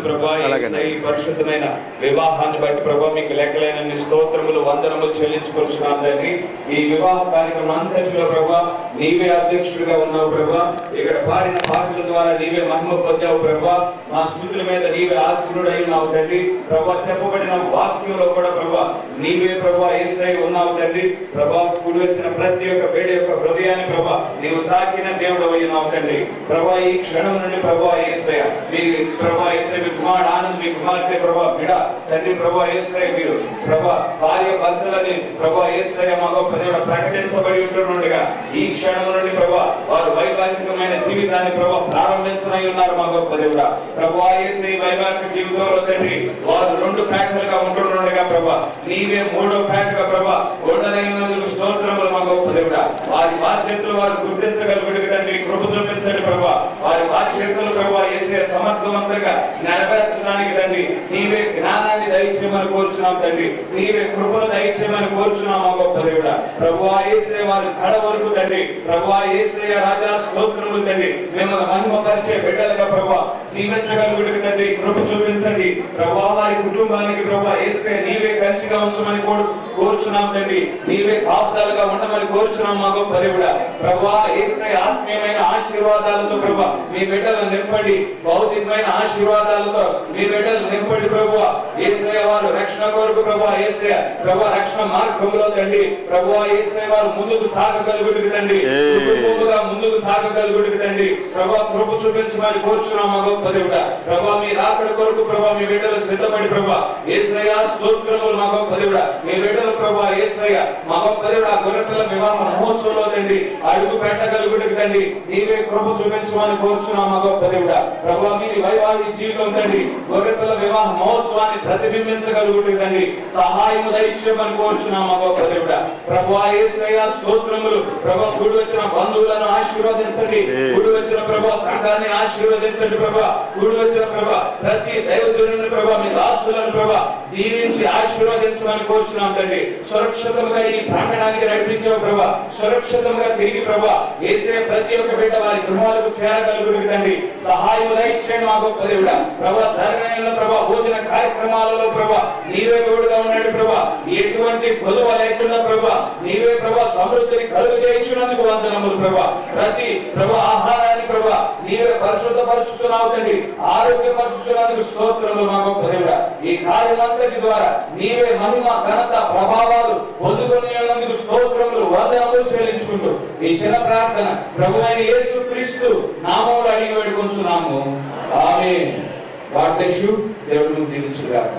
Speaker 1: ప్రభువా యేసయ్య ఈ పరిశుద్ధమైన వివాహాన్ని బట్టి ప్రభువా మీకు లెక్కలేనన్ని స్తోత్రములు వందనములు చెల్లించుకుంటున్నాం తండ్రి. ఈ వివాహ కార్యక్రమం అంతటిలో ప్రభువా నీవే అధ్యక్షుడిగా ఉన్నావు ప్రభువా. ఇక్కడ పాడిన పాటల ద్వారా నీవే మహిమ పొందావు ప్రభువా. మా స్మృతుల మీద నీవే ఆశీనుడై ఉన్నావు తండ్రి. ప్రభువా చెప్పబడిన వాక్యంలో కూడా ప్రభువా నీవే ప్రభువా యేసయ్య ఉన్నావు తండ్రి. ప్రభువా కూడి వచ్చిన ప్రతి ఒక్క బిడ్డ యొక్క హృదయాన్ని ప్రభువా నీవు తాకిన దేవుడు అయి ఉన్నావు తండ్రి. ప్రభువా ఈ క్షణం నుండి ప్రభువా యేసయ్య మీ ప్రభువా యేసయ్య మీ కుమారుడు ఆనంద్ మీ కుమార్తె ప్రభువా బిడ్డ తండ్రి ప్రభువా యేసయ్య మీరు ప్రభువా భార్య భర్తలని ప్రభువా యేసయ్య మా గొప్ప దేవుడు ప్రకటించబడి ఉంటుండగా ఈ క్షణం నుండి ప్రభువా వారు వైవాహికమైన జీవితాన్ని ప్రభువా ప్రారంభించనై ఉన్నారు మా గొప్ప దేవుడా. ప్రభువా యేసయ్య వైవాహిక జీవితంలో తండ్రి వారు రెండు ప్యాక్లుగా ఉంటుండగా ప్రభా నీవే మూడో ప్యాక్గా ప్రభా ఉండనైనందుకు స్తోత్రములు మా గొప్ప దేవుడా. వారి బాధ్యతలు వారు గుర్తించగలుగుడు తండ్రి కృప చూపించండి ప్రభా. వారి బాధ్యతలు ప్రభా యేసయ్య సమర్థవంతంగా నెరవేర్చడానికి తండ్రి నీవే జ్ఞానాన్ని దయచేయమని కోరుచున్నాం తండ్రి. నీవే కృపను దయచేయమని కోరుచున్నాం మా గొప్ప దేవుడా. ప్రభువా యేసయ్య వారి కడ వరకు తండ్రి ప్రభువా యేసయ్య రాజా స్తోత్రములు తండ్రి మిమ్మల్ని మహిమపరిచే బిడ్డలుగా ప్రభా జీవించగలుగుడు తండ్రి కృప చూపించండి ప్రభువా. వారి కుటుంబానికి ప్రభువా యేసయ్య నీవే కంచిగా ఉంచమని కోరుచున్నాం తండ్రి. నీవే కాపుదలుగా ఉండమని కోరుచున్నాం మా గొప్ప దేవుడా. ప్రభువా యేసయ్య ఆత్మీయమైన ఆశీర్వాదాలతో ప్రభువా మీ బిడ్డలను నింపండి. భౌతికమైన ఆశీర్వాదాలతో మీ బిడ్డలు నింపండి ప్రభువా. యేసయ్య వారు రక్షణ కొరకు ప్రభువా యేసయ్య ప్రభువా రక్షణ మార్గంలో తండ్రి ప్రభువా యేసయ్య వారు ముందుకు సాగగలుగుటకు తండ్రి, కుటుంబముగా ముందుకు సాగగలుగుటకు తండ్రి ప్రభువా కృప చూపించమని కోరుచున్నాం మా గొప్ప దేవుడా. ప్రభువా మీ రాకడ కొరకు ప్రభువా మీ బిడ్డలు సిద్ధపడి ప్రభువా యేసయ్య స్తోత్రములు మా గొప్ప దేవుడా. మీ బిడ్డలు ప్రభువా యేసయ్య మా గొప్ప దేవుడా గొర్రెపిల్ల వివాహ మహోత్సవంలో తండ్రి అడుగు పెట్టగలుగుటకు తండ్రి నీవే కృప చూపించమని కోరుచున్నాం మా గొప్ప దేవుడా. ప్రభువా మీ వైవాహిక జీవితం తండ్రి గొర్రెపిల్ల వివాహ మహోత్సవాన్ని ప్రతిబింబించగలుగుటకు తండ్రి సహాయము దయచేయమని కోరుచున్నాం మా గొప్ప దేవుడా. ప్రభువా యేసయ్య స్తోత్రములు. ప్రభువా కూడి వచ్చిన బంధువులను ఆశీర్వదించండి, కూడి వచ్చిన ప్రభువా సంఘాన్ని ఆశీర్వదించండి ప్రభువా, కూడి వచ్చిన ప్రభువా ప్రతి దైవజనుని ప్రభువా మీ దాసులను ప్రభువా దీవించి ఆశీర్వదించమని కోరుచున్నాం తండ్రి. సురక్షితంగా ఈ ప్రాంగణానికి నడిపించావు ప్రభువా, సురక్షితంగా తిరిగి ప్రభువా యేసయ్య ప్రతి ఒక్క బిడ్డ వారి గృహాలకు చేరగలుగుటకు తండ్రి సహాయం దయచేయండి మా గొప్ప దేవుడా. ప్రభువా జరగనున్న ప్రభువా భోజన కార్యక్రమాలలో ప్రభువా నీవే తోడుగా ఉన్నాడు ప్రభువా, ఎటువంటి కొలువ లేకుండా ప్రభువా నీవే ప్రభువా సమృద్ధిని కలుగు చేయించినందుకు వందనములు ప్రభువా. ప్రతి ప్రభువా ఆహారాన్ని ప్రభువా నీవే పరిశుద్ధపరుచుతున్నావు తండ్రి, ఆరోగ్యపరుచుతున్నందుకు స్తోత్రములు మా గొప్ప దేవుడా. ఈ కార్యమంతటి ద్వారా నీవే మహిమ ఘనత ప్రభావాలు పొందుకునేందుకు స్తోత్రములు వందనములు చెల్లించుకుంటూ ఈ చిన్న ప్రార్థన ప్రభువైన యేసుక్రీస్తు నామములో అడిగి వేడుకొంచున్నాము. ఆమేన్. God bless you. దేవుడు దీవించుగాక.